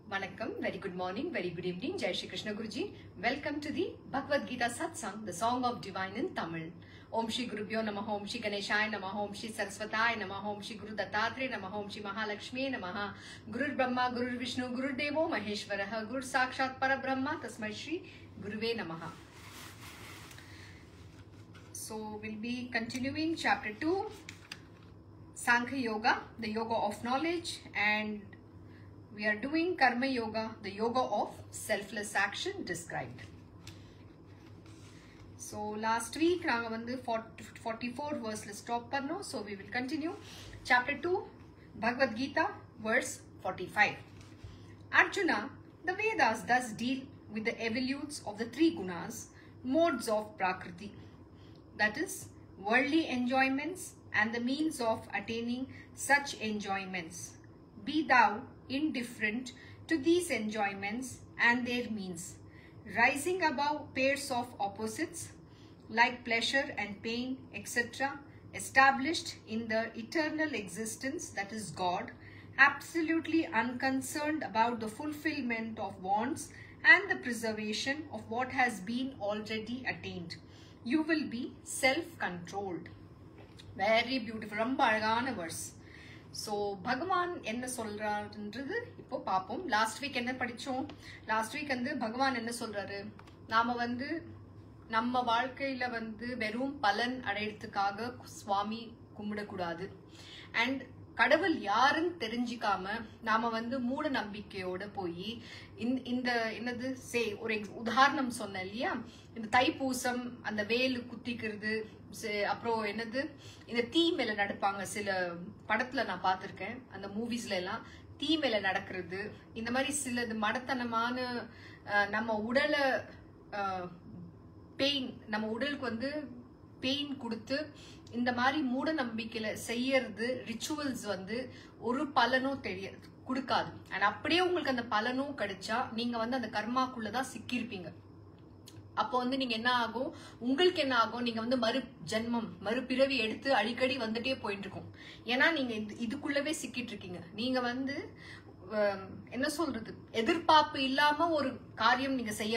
Vanakkam, very good morning, very good evening. Jai Shri Krishna Guruji. Welcome to the Bhagavad Gita Satsang, the song of divine in Tamil. Om Shri Gurubhyo Namaha, Om Shri Ganeshaya Namaha, Om Shri Saraswataya Namaha, Om Shri Guru Dattatreya Namaha, Om Shri Mahalakshmi Namaha. Gurur Brahma, Gurur Vishnu, Gurur Devo Maheshwaraha, Gurur Sakshat Parabrahma, Tasmai Shri Guruve Namaha. So we'll be continuing chapter 2, Sankhya Yoga, the yoga of knowledge, and we are doing Karma Yoga, the yoga of selfless action described. So last week, we have 44 verse stop parno, so we will continue. Chapter 2, Bhagavad Gita, verse 45. Arjuna, the Vedas thus deal with the evolutes of the three gunas, modes of Prakriti, that is, worldly enjoyments and the means of attaining such enjoyments. Be thou indifferent to these enjoyments and their means, rising above pairs of opposites like pleasure and pain, etc., established in the eternal existence, that is God, absolutely unconcerned about the fulfillment of wants and the preservation of what has been already attained. You will be self-controlled. Very beautiful. ரொம்ப அழகான verse. So பகவான் என்ன சொல்றாருன்றது இப்போ பாப்போம். Last week என்ன படிச்சோம்? Last week வந்து பகவான் என்ன சொல்றாரு? நாம வந்து நம்ம வாழ்க்கையில வந்து வெறும் பலன் அடையறதுக்காக சுவாமி கும்பிடக்கூடாது. அண்ட் கடவுள் யாருன்னு தெரிஞ்சிக்காம நாம வந்து மூட நம்பிக்கையோட போய் இந்த என்னது ஒரு உதாரணம் சொன்ன இல்லையா, இந்த தைப்பூசம் அந்த வேலு குத்திக்கிறது, அப்புறம் என்னது இந்த தீ மேல நடப்பாங்க, சில படத்துல நான் பார்த்திருக்கேன், அந்த மூவிஸ்ல எல்லாம் தீ மேல நடக்கிறது, இந்த மாதிரி சில மடத்தனமான நம்ம உடலை பெயின், நம்ம உடலுக்கு வந்து பெயின் கொடுத்து இந்த மாதிரி மூட நம்பிக்கையில செய்யறது ரிச்சுவல்ஸ் வந்து ஒரு பலனும் கொடுக்காது. அண்ட் அப்படியே உங்களுக்கு அந்த பலனும் கிடைச்சா நீங்க வந்து அந்த கர்மாக்குள்ளதான் சிக்கிருப்பீங்க. அப்போ வந்து நீங்க என்ன ஆகும், உங்களுக்கு என்ன ஆகும், நீங்க வந்து மறுபிறவி எடுத்து அடிக்கடி வந்துட்டே போயிட்டு இருக்கும். ஏன்னா நீங்க இதுக்குள்ளவே சிக்கிட்டு இருக்கீங்க. நீங்க வந்து என்ன சொல்றது, எதிர்பார்ப்பு இல்லாம ஒரு காரியம் நீங்க செய்ய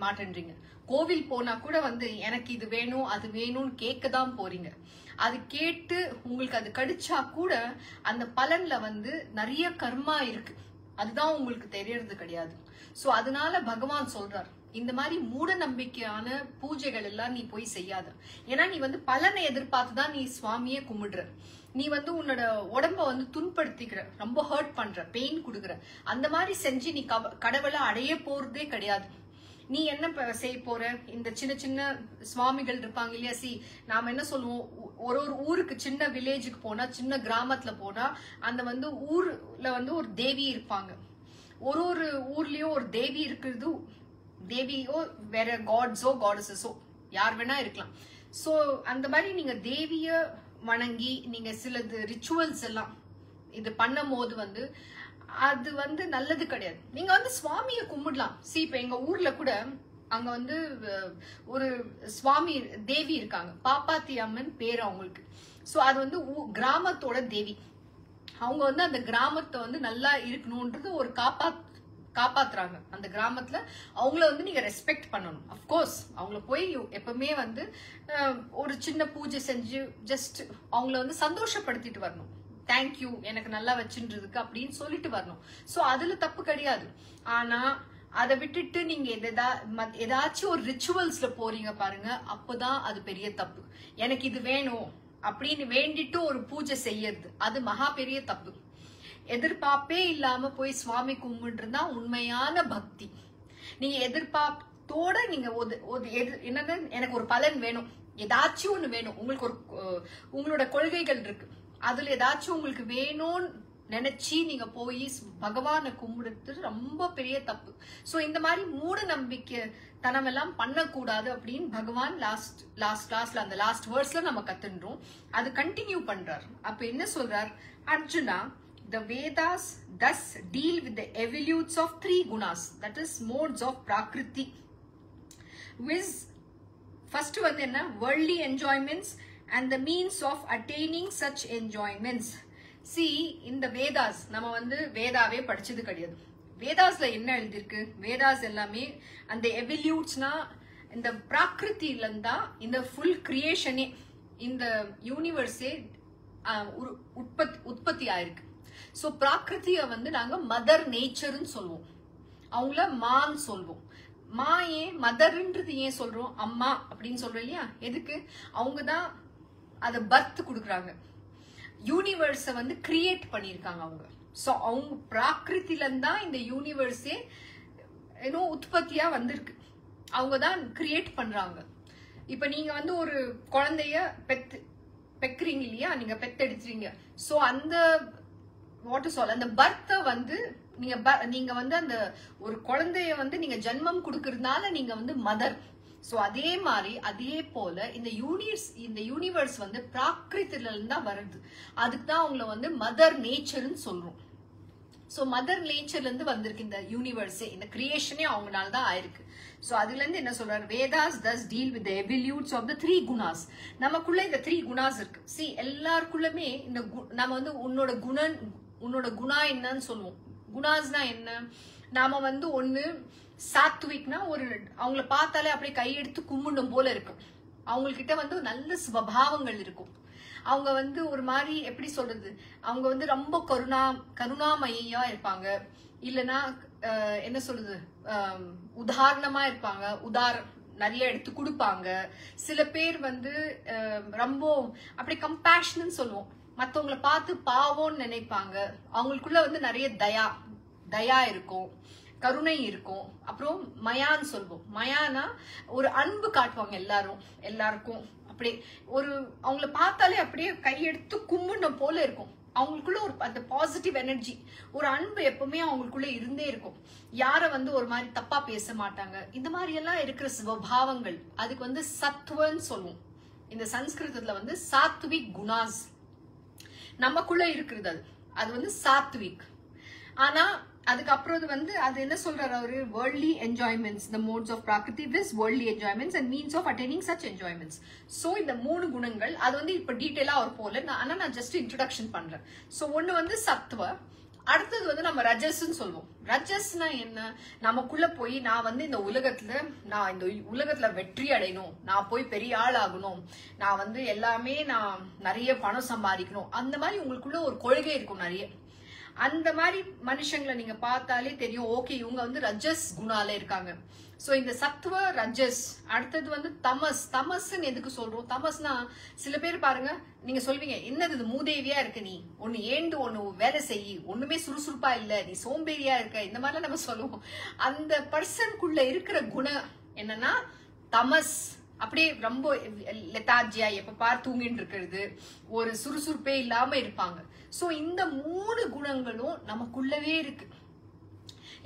மாட்டேன்றீங்க. கோவில் போனா கூட வந்து எனக்கு இது வேணும் அது வேணும்னு கேட்கதான் போறீங்க. அது கேட்டு உங்களுக்கு அது கிடைச்சா கூட அந்த பலன்ல வந்து நிறைய கர்மா இருக்கு, அதுதான் உங்களுக்கு தெரியறது கிடையாது. சோ அதனால பகவான் சொல்றார், இந்த மாதிரி மூட நம்பிக்கையான பூஜைகள் எல்லாம் நீ போய் செய்யாத. ஏன்னா நீ வந்து பலனை எதிர்பார்த்துதான் நீ சுவாமியே கும்பிடுற. நீ வந்து உன்னோட உடம்ப வந்து துன்படுத்திக்கிற, ரொம்ப ஹர்ட் பண்ற, பெயின் கொடுக்குற. அந்த மாதிரி செஞ்சு நீ கடவுளை அடைய போறதே கிடையாது. நீ என்ன செய்ய போற, இந்த சின்ன சின்ன சுவாமிகள் இருப்பாங்க இல்லையா, நாம என்ன சொல்லுவோம், ஒரு ஊருக்கு சின்ன வில்லேஜுக்கு போனா, சின்ன கிராமத்துல போனா அந்த வந்து ஊர்ல வந்து ஒரு தேவி இருப்பாங்க. ஒரு ஊர்லயும் ஒரு தேவி இருக்கிறது, தேவியோ வேற காட்ஸோ காடஸஸோ யார் வேணா இருக்கலாம். சோ அந்த மாதிரி நீங்க தேவிய வணங்கி நீங்க சிலது ரிச்சுவல்ஸ் எல்லாம் இது பண்ணும் போது வந்து அது வந்து நல்லது கிடையாது. நீங்க வந்து சுவாமிய கும்பிடலாம். இப்ப எங்க ஊர்ல கூட அங்க வந்து ஒரு சுவாமி தேவி இருக்காங்க, பாப்பாத்தி அம்மன் பேரு அவங்களுக்கு. சோ அது வந்து கிராமத்தோட தேவி. அவங்க வந்து அந்த கிராமத்தை வந்து நல்லா இருக்கணும்ன்றது ஒரு காப்பாத்துறாங்க. அந்த கிராமத்துல அவங்கள வந்து நீங்க ரெஸ்பெக்ட் பண்ணணும். அப்கோர்ஸ் அவங்கள போய் எப்பவுமே வந்து ஒரு சின்ன பூஜை செஞ்சு ஜஸ்ட் அவங்கள வந்து சந்தோஷப்படுத்திட்டு வரணும். தேங்க்யூ எனக்கு நல்லா வச்சுன்றதுக்கு அப்படின்னு சொல்லிட்டு வரணும். சோ அதுல தப்பு கிடையாது. ஆனா அதை விட்டுட்டு நீங்க ஏதாச்சும் ஒரு ரிச்சுவல்ஸ்ல போறீங்க பாருங்க, அப்பதான் அது பெரிய தப்பு. எனக்கு இது வேணும் அப்படின்னு வேண்டிட்டு ஒரு பூஜை செய்யறது அது மகா பெரிய தப்பு. எதிர்பார்ப்பே இல்லாம போய் சுவாமி கும்பிடுறதா உண்மையான பக்தி. நீங்க எதிர்பார்ப்போட நீங்க என்னன்னா எனக்கு ஒரு பலன் வேணும், ஏதாச்சும் ஒண்ணு வேணும், உங்களுக்கு ஒரு உங்களோட கொள்கைகள் இருக்கு, அதுல ஏதாச்சும் உங்களுக்கு வேணும்னு நினைச்சு நீங்க போய் பகவானை கும்பிடுறது ரொம்ப பெரிய தப்பு. சோ இந்த மாதிரி மூட நம்பிக்கை தனம் எல்லாம் பண்ணக்கூடாது அப்படின்னு பகவான் லாஸ்ட்ல அந்த லாஸ்ட் வேர்ஸ்ல நம்ம கத்துன்றோம். அது கண்டினியூ பண்றாரு. அப்ப என்ன சொல்றார், Arjuna, the Vedas thus deal with the evolutes of three gunas, that is modes of Prakriti, which first வந்து என்ன, worldly enjoyments and the means of attaining such enjoyments. See, in the Vedas நம்ம வந்து வேதாவே படிச்சது கிடையாது. வேதாஸ்ல என்ன எழுதிருக்கு? வேதாஸ் எல்லாமே அந்த எவல்யூட்ஸ்னா இந்த பிராகிருத்தில இருந்தா இந்த ஃபுல் கிரியேஷனே, இந்த யூனிவர்ஸே உற்பத்தி ஆயிருக்கு. சோ பிராகிருத்திய வந்து நாங்க மதர் நேச்சர்னு சொல்லுவோம், அவங்கள மான்னு சொல்லுவோம். மா ஏன் மதர்ன்றது ஏன் சொல்றோம்? அம்மா அப்படின்னு சொல்றோம் இல்லையா? எதுக்கு? அவங்கதான் அத பர்த் கொடுக்குறாங்க, யூனிவர்ஸ வந்து கிரியேட் பண்ணிருக்காங்க அவங்க. சோ அவங்க பிராகிருத்தில இருந்தா இந்த யூனிவர்ஸே உற்பத்தியா வந்திருக்கு, அவங்கதான் கிரியேட் பண்றாங்க. இப்ப நீங்க வந்து ஒரு குழந்தைய பெக்குறீங்க இல்லையா, நீங்க பெத்தெடுத்துறீங்க. சோ அந்த வாட் சொல்ல அந்த பர்த்த வந்து நீங்க வந்து அந்த ஒரு குழந்தைய வந்து நீங்க ஜென்மம் கொடுக்கறதுனால நீங்க வந்து மதர். சோ அதே மாதிரி அதே போல இந்த யூனிவர்ஸ் வந்து பிராகிருத்தில இருந்தா வருது, அதுக்கு தான் அவங்கள வந்து மதர் நேச்சர்னு சொல்றோம். சோ மதர் நேச்சர்ல இருந்து வந்திருக்கு இந்த யூனிவர்ஸே, இந்த கிரியேஷனே அவங்கனால தான் ஆயிருக்கு. சோ அதுல இருந்து என்ன சொல்றாரு? Vedas thus deal with the evolutes of the 3 gunas. நமக்குள்ள இந்த 3 குணாஸ் இருக்கு. see எல்லாருக்குள்ளமே இந்த நம்ம வந்து உன்னோட குணா என்னன்னு சொல்லுவோம். குணாஸ்னா என்ன? நாம வந்து ஒண்ணு சாத்விக்னா ஒரு அவங்கள பார்த்தாலே அப்படியே கையெடுத்து கும்பிடணும் போல இருக்கும், அவங்ககிட்ட வந்து நல்ல சுபாவங்கள் இருக்கும். அவங்க வந்து ஒரு மாதிரி எப்படி சொல்றது, அவங்க வந்து ரொம்ப கருணாமயா இருப்பாங்க, இல்லனா என்ன சொல்றது, உதாரணமா இருப்பாங்க, நிறைய எடுத்து கொடுப்பாங்க. சில பேர் வந்து ரொம்ப அப்படி கம்பேஷன் சொல்லுவோம், மத்தவங்களை பார்த்து பாவம்னு நினைப்பாங்க. அவங்களுக்குள்ள வந்து நிறைய தயா இருக்கும், கருணை இருக்கும். அப்புறம் மயான்னு சொல்லுவோம். மயானா ஒரு அன்பு காட்டுவாங்க எல்லாருக்கும். அப்படியே ஒரு அவங்கள பார்த்தாலே அப்படியே கையெடுத்து கும்பிடணும் போல இருக்கும். அவங்களுக்குள்ள ஒரு அந்த பாசிட்டிவ் எனர்ஜி, ஒரு அன்பு எப்பவுமே அவங்களுக்குள்ள இருந்தே இருக்கும். யார வந்து ஒரு மாதிரி தப்பா பேச மாட்டாங்க. இந்த மாதிரி எல்லாம் இருக்கிற சுபாவங்கள், அதுக்கு வந்து சத்வன்னு சொல்லுவோம். இந்த சன்ஸ்கிருதத்துல வந்து சாத்விக் குணாஸ் நமக்குள்ள இருக்கிறது. அது வந்து சாத்விக். ஆனா அதுக்கப்புறம் வந்து அது என்ன சொல்றாரு அவரு? worldly enjoyments, the modes of prakriti, this worldly enjoyments and means of attaining such enjoyments. So இந்த 3 குணங்கள் அது வந்து இப்ப டீடைலா அவர் போல, ஆனா நான் ஜஸ்ட் இன்ட்ரோடக்ஷன் பண்றேன். சோ ஒண்ணு வந்து சத்வ, அடுத்தது வந்து நம்ம ரஜஸ்ன்னு சொல்லுவோம். ரஜஸ்னா என்ன? நமக்குள்ள போய் நான் வந்து இந்த உலகத்துல வெற்றி அடையணும், நான் போய் பெரிய ஆள் ஆகணும், நான் வந்து எல்லாமே நான் நிறைய பணம் சம்பாதிக்கணும், அந்த மாதிரி உங்களுக்குள்ள ஒரு கொள்கை இருக்கும் நிறைய. அந்த மாதிரி மனுஷங்களை நீங்க பார்த்தாலே தெரியும், ஓகே இவங்க வந்து ரஜஸ் குணால இருக்காங்க. சோ இந்த சத்வ ரஜஸ். அடுத்தது வந்து தமஸ்ன்னு எதுக்கு சொல்றோம்? தமஸ்னா சில பேர் பாருங்க, நீங்க சொல்வீங்க என்னது இது மூதேவியா இருக்கு, நீ ஒண்ணு வேலை செய்யி, ஒண்ணுமே சுறுசுறுப்பா இல்ல, நீ சோம்பேறியா இருக்க, இந்த மாதிரிலாம் நம்ம சொல்லுவோம். அந்த பர்சனுக்குள்ள இருக்கிற குணம் என்னன்னா தமஸ். அப்படியே ரொம்ப லெத்தார்ஜியா எப்ப பார் தூங்கிட்டு இருக்கிறது, ஒரு சுறுசுறுப்பே இல்லாம இருப்பாங்க. சோ இந்த 3 குணங்களும் நமக்குள்ளவே இருக்கு.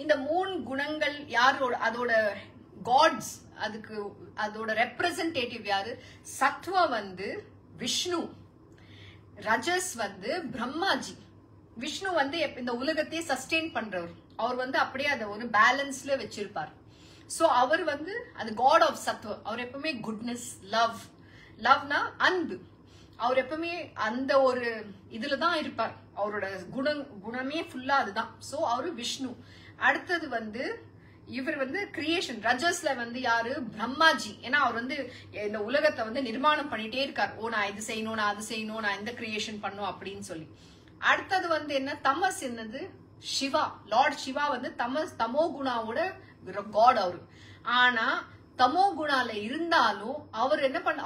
இந்த 3 குணங்கள் யாரோட, அதோட காட்ஸ், அதோட ரெப்ரசன்டேட்டிவ் யாரு? சத்வ வந்து விஷ்ணு, ரஜஸ் வந்து பிரம்மாஜி. விஷ்ணு வந்து இந்த உலகத்தையே சஸ்டெயின் பண்றவர், அவர் வந்து அப்படியே அதை ஒரு பேலன்ஸ்ல வச்சிருப்பார். சோ அவர் வந்து அது காட் ஆஃப் சத்வ. அவர் எப்பவுமே குட்னஸ், லவ்னா அன்பு, அவர் எப்பவுமே அந்த ஒரு இதுலதான் இருப்பார். அவரோட குணமே ஃபுல்லா அதுதான். சோ அவரு விஷ்ணு. அடுத்தது வந்து இவர் வந்து கிரியேஷன், ரஜஸ்ல வந்து யாரு? பிரம்மாஜி. ஏன்னா அவர் வந்து இந்த உலகத்தை வந்து நிர்மாணம் பண்ணிட்டே இருக்கார். நான் இது செய்யணும், நான் அது செய்யணும், நான் இந்த கிரியேஷன் பண்ணும் அப்படின்னு சொல்லி. அடுத்தது வந்து என்ன? தமஸ். என்னது? சிவா, லார்ட் சிவா வந்து தமோ குணாவோட காட் அவரு. ஆனா தமோ குணால இருந்தாலும் அவர் என்ன பண்ண,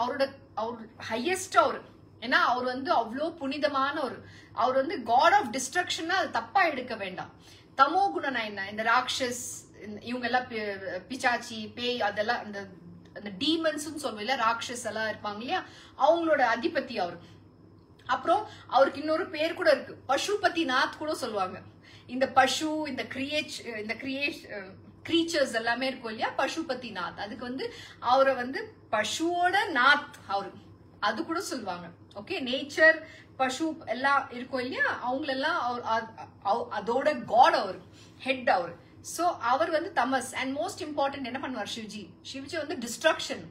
அவர் ஹையஸ்ட் அவரு. ஏன்னா அவர் வந்து அவ்வளோ புனிதமானவர். அவர் வந்து காட் ஆஃப் டிஸ்ட்ரக்ஷன், அது தப்பா எடுக்க வேண்டாம். தமோ குணனா என்ன? இந்த ராட்சஸ், இவங்க எல்லாம் பிசாச்சி, பேய், அதெல்லாம் அந்த டீமன்ஸ் சொல்லுவோம், ராட்சஸ் எல்லாம் இருப்பாங்க இல்லையா, அவங்களோட அதிபதி அவரு. அப்புறம் அவருக்கு இன்னொரு பேர் கூட இருக்கு, பசுபதி நாத் கூட சொல்லுவாங்க. இந்த பசு, இந்த கிரீச்சர்ஸ் எல்லாமே இருக்கும் இல்லையா, பசுபதி நாத். அதுக்கு வந்து அவரை வந்து பசுவோட நாத் அவரு, அது கூட சொல்லுவாங்க. ஓகே, நேச்சர், பசு எல்லாம் இருக்கும் இல்லையா, அவங்களெல்லாம் அதோட காட் அவர், ஹெட் அவர். சோ அவர் வந்து தமஸ். அண்ட் மோஸ்ட் இம்பார்ட்டன்ட் என்ன பண்ணுவார்? சிவஜி வந்து டிஸ்ட்ரக்ஷன்,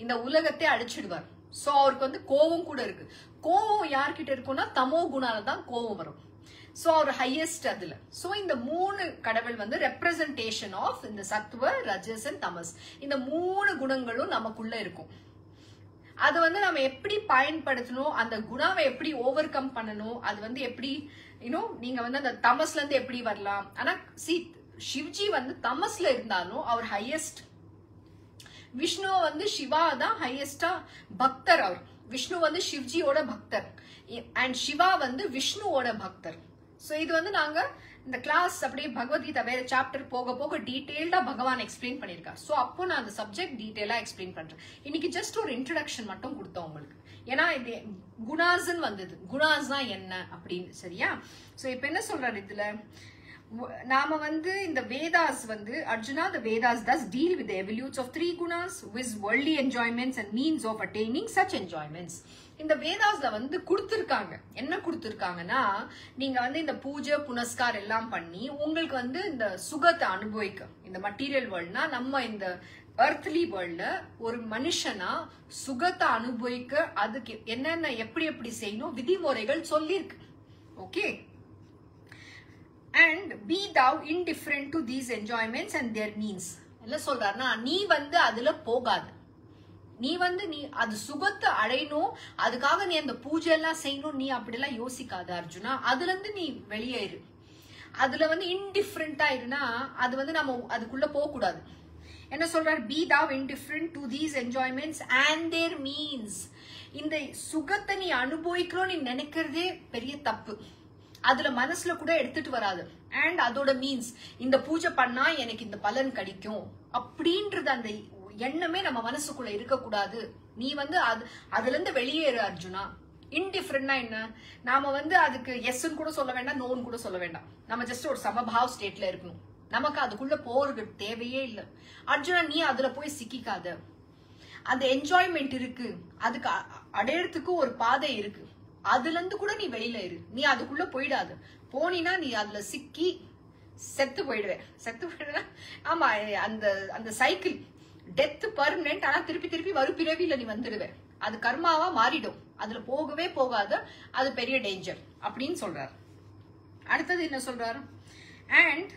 இந்த உலகத்தை அழிச்சிடுவார். சோ அவருக்கு வந்து கோவம் கூட இருக்கு. கோவம் யார்கிட்ட இருக்கும்னா தமோ குணால தான் கோவம் வரும். சோ அவர் ஹையஸ்ட் அதுல. சோ இந்த 3 கடவுள் வந்து ரெப்ரசன்டேஷன் ஆஃப் இந்த சத்துவ, ரஜஸ் அண்ட் தமஸ். இந்த 3 குணங்களும் நமக்குள்ள இருக்கும். அது வந்து நம்ம எப்படி பயன்படுத்தணும், அந்த குணாவை எப்படி ஓவர் கம் பண்ணணும், அது வந்து எப்படி நீங்க வந்து அந்த தமஸ்ல இருந்து எப்படி வரலாம். ஆனா சிவ்ஜி வந்து தமஸ்ல இருந்தாலும் அவர் ஹையஸ்ட். விஷ்ணு வந்து சிவா தான் ஹையஸ்டா பக்தர். அவர் விஷ்ணு வந்து சிவ்ஜியோட பக்தர் அண்ட் சிவா வந்து விஷ்ணுவோட பக்தர். சோ இது வந்து நாங்க இந்த கிளாஸ் அப்படியே பகவத்கீதா வேற சாப்டர் போக போக டீடைல்டா பகவான் எக்ஸ்பிளைன் பண்ணிருக்காரு. சோ அப்போ நான் அந்த சப்ஜெக்ட் டீடைலா எக்ஸ்பிளைன் பண்றேன். இன்னைக்கு ஜஸ்ட் ஒரு இன்ட்ரோடக்ஷன் மட்டும் கொடுத்தோம் உங்களுக்கு. ஏன்னா இது குணாஸ்ன்னு வந்தது, குணாஸ்னா என்ன அப்படின்னு. சரியா? சோ இப்ப என்ன சொல்றாரு இதுல, நாம வந்து இந்த வேதாஸ் வந்து Arjuna, the Vedas thus deal with the evolutes of 3 gunas with worldly enjoyments and means of attaining such enjoyments. இந்த வேதாஸ்ல வந்து கொடுத்திருக்காங்க, என்ன கொடுத்திருக்காங்கன்னா, நீங்க வந்து இந்த பூஜை புனஸ்கார் எல்லாம் பண்ணி உங்களுக்கு வந்து இந்த சுகத்தை அனுபவிக்க, இந்த மெட்டீரியல் வேர்ல்ட்னா நம்ம இந்த எர்த்லி வேர்ல்ட்ல ஒரு மனுஷனா சுகத்தை அனுபவிக்க அதுக்கு என்னென்ன எப்படி எப்படி செய்யணும் விதிமுறைகள் சொல்லியிருக்கு. Okay? and be thou indifferent to these enjoyments and their means. என்ன சொல்றாருன்னா, நீ வந்து அதுல போகாது. நீ வந்து நீ அது சுகத்தை அடையணும், அதுக்காக நீ அந்த பூஜை எல்லாம் செய்யணும், நீ அப்படிலாம் யோசிக்காத அர்ஜுனா. அதுல இருந்து நீ வெளியேறு. அதுல வந்து இன்டிஃபரண்டா இருனா அது வந்து நம்ம அதுக்குள்ள போக கூடாது. என்ன சொல்றாரு, be thou indifferent to these enjoyments and their means. இந்த சுகத்தை நீ அனுபவிக்கணும் நீ நினைக்கிறதே பெரிய தப்பு. அதுல மனசுல கூட எடுத்துட்டு வராது. அண்ட் அதோட மீன்ஸ், இந்த பூஜை பண்ணா எனக்கு இந்த பலன் கிடைக்கும் அப்படின்றது அந்த எண்ணமே நம்ம மனசுக்குள்ள இருக்க கூடாது. நீ வந்து அதுல இருந்து வெளியேறு அர்ஜுனா. இன்டிஃபரண்ட்னா என்ன, நாம வந்து அதுக்கு எஸ்ன்னு கூட சொல்ல வேண்டாம், நோன்னு கூட சொல்ல வேண்டாம். நம்ம ஜஸ்ட் ஒரு சமபாவ் ஸ்டேட்ல இருக்கணும். நமக்கு அதுக்குள்ள போறது தேவையே இல்லை அர்ஜுனா. நீ அதுல போய் சிக்கிக்காத. அந்த என்ஜாய்மெண்ட் இருக்கு, அதுக்கு அடையறதுக்கு ஒரு பாதை இருக்கு. அதுல இருந்து கூட நீ வெளியில இரு. நீ அதுக்குள்ள போயிடாது. போனீனா நீ அதுல சிக்கி செத்து போயிடுவேன். செத்து போயிடுவ. ஆமா, அந்த அந்த சைக்கிள் டெத் பர்மனன்ட். ஆனா திருப்பி திருப்பி பிறவியில நீ வந்துடுவே. அது கர்மாவா மாறிடும். அதுல போகவே போகாத. அது பெரிய டேஞ்சர் அப்படின்னு சொல்றாரு. அடுத்தது என்ன சொல்றாரு, and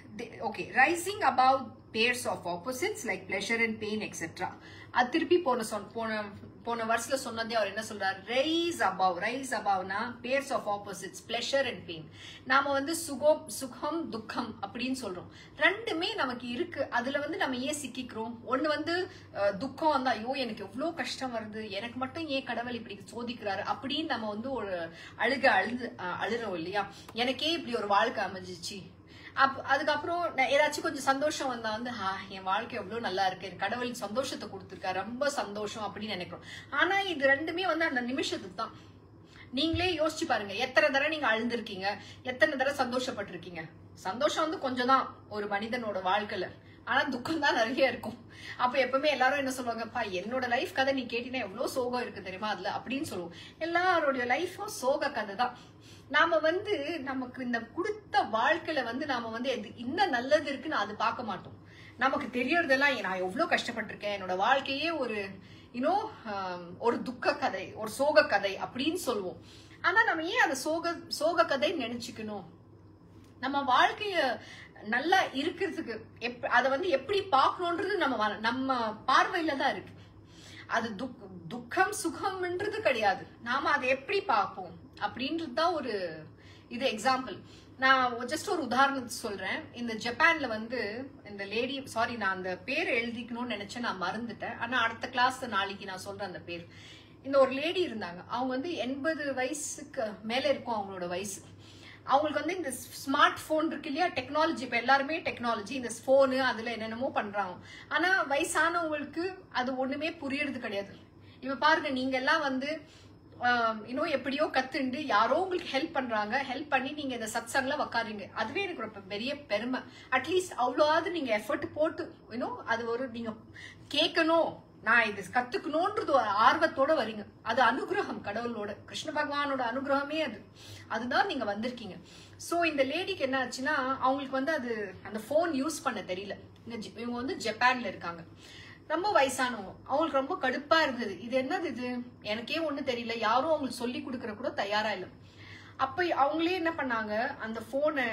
okay, rising above pairs of opposites like pleasure and pain etc. அது திருப்பி போன வருஷத்துல சொன்னதே அவர் என்ன சொல்றாரு, ரைஸ் அபவ். ரைஸ் அபவ்னா pairs of opposites, pleasure and pain. நாம வந்து சுகம் துக்கம் அப்படின்னு சொல்றோம். ரெண்டுமே நமக்கு இருக்கு. அதுல வந்து நம்ம ஏன் சிக்கிக்கிறோம்? ஒண்ணு வந்து துக்கம் வந்தா, ஐயோ எனக்கு எவ்வளவு கஷ்டம் வருது, எனக்கு மட்டும் ஏன் கடவுள் இப்படி சோதிக்கிறாரு அப்படின்னு நம்ம வந்து ஒரு அழுறோம் இல்லையா? எனக்கே இப்படி ஒரு வாழ்க்கை அமைஞ்சிச்சு. அதுக்கப்புறம் ஏதாச்சும் கொஞ்சம் சந்தோஷம் வந்தா வந்து என் வாழ்க்கை எவ்வளவு நல்லா இருக்கு, கடவுள் சந்தோஷத்தை கொடுத்துருக்காரு, ரொம்ப சந்தோஷம் அப்படின்னு நினைக்கிறோம். ஆனா இது ரெண்டுமே வந்து அந்த நிமிஷத்துக்கு தான். நீங்களே யோசிச்சு பாருங்க, எத்தனை தடவை நீங்க அழுந்திருக்கீங்க, எத்தனை தடவை சந்தோஷப்பட்டிருக்கீங்க. சந்தோஷம் வந்து கொஞ்சம் தான் ஒரு மனிதனோட வாழ்க்கையில, ஆனா துக்கம் தான் நிறைய இருக்கும். அப்ப எப்பவுமே எல்லாரும் என்ன சொல்லுவாங்கப்பா, என்னோட லைஃப் கதை நீ கேட்டீங்கன்னா எவ்வளவு சோகம் இருக்கு தெரியுமா அதுல அப்படின்னு சொல்லுவோம். எல்லாரோடைய லைஃபும் சோக கதை தான். நாம வந்து நமக்கு இந்த கொடுத்த வாழ்க்கையில வந்து நாம வந்து இன்னும் நல்லது இருக்குன்னு அது பார்க்க மாட்டோம். நமக்கு தெரியறதெல்லாம் நான் எவ்வளவு கஷ்டப்பட்டிருக்கேன், என்னோட வாழ்க்கையே ஒரு ஒரு துக்க கதை, ஒரு சோக கதை அப்படின்னு சொல்லுவோம். ஆனா நம்ம ஏன் அந்த சோக கதை நினைச்சுக்கணும்? நம்ம வாழ்க்கைய நல்லா இருக்கிறதுக்கு அதை வந்து எப்படி பார்க்கணும்ன்றது நம்ம பார்வையில தான் இருக்கு. அது துக்கம் சுகம்ன்றது கிடையாது. நாம அதை எப்படி பார்ப்போம் அப்படின்றது தான் ஒரு இது எக்ஸாம்பிள். நான் ஜஸ்ட் ஒரு உதாரணத்தை சொல்றேன். இந்த ஜப்பான்ல வந்து இந்த லேடி, சாரி நான் அந்த பேர் எழுதிக்கணும்னு நினைச்சேன், நான் மறந்துட்டேன். ஆனா அடுத்த கிளாஸ் நாளைக்கு நான் சொல்றேன் அந்த பேர். இந்த ஒரு லேடி இருந்தாங்க. அவங்க வந்து 80 வயசுக்கு மேல இருக்கும் அவங்களோட வயசு. அவங்களுக்கு வந்து இந்த ஸ்மார்ட் போன் இருக்கு இல்லையா, டெக்னாலஜி, இப்ப எல்லாருமே டெக்னாலஜி, இந்த போனு அதுல என்னென்னமோ பண்றாங்க. ஆனா வயசானவங்களுக்கு அது ஒண்ணுமே புரியறது கிடையாது. இப்ப பாருங்க, நீங்க எல்லாம் வந்து இன்னும் எப்படியோ கத்துண்டு யாரோ உங்களுக்கு ஹெல்ப் பண்றாங்க, ஹெல்ப் பண்ணி நீங்க இந்த சத்சங்ல உக்காருங்க. அதுவே எனக்கு ரொம்ப பெரிய பெருமை. அட்லீஸ்ட் அவ்வளோவாவது நீங்க எஃபர்ட் போட்டு அது ஒரு நீங்க கேட்கணும், நான் இது கத்துக்கணும்ன்றது ஒரு ஆர்வத்தோட வரீங்க. அது அனுகிரகம், கடவுளோட கிருஷ்ண பகவானோட அனுகிரகமே அதுதான் நீங்க வந்திருக்கீங்க. சோ இந்த லேடிக்கு என்ன ஆச்சுன்னா, அவங்களுக்கு வந்து அந்த போன் யூஸ் பண்ண தெரியல. இவங்க வந்து ஜப்பான்ல இருக்காங்க, ரொம்ப வயசானவங்க. அவங்களுக்கு ரொம்ப கடுப்பா இருந்தது. இது என்னது இது, எனக்கே ஒண்ணு தெரியல, யாரும் அவங்களுக்கு சொல்லி கொடுக்கற கூட தயாரா இல்லை. அப்ப அவங்களே என்ன பண்ணாங்க, அந்த போனை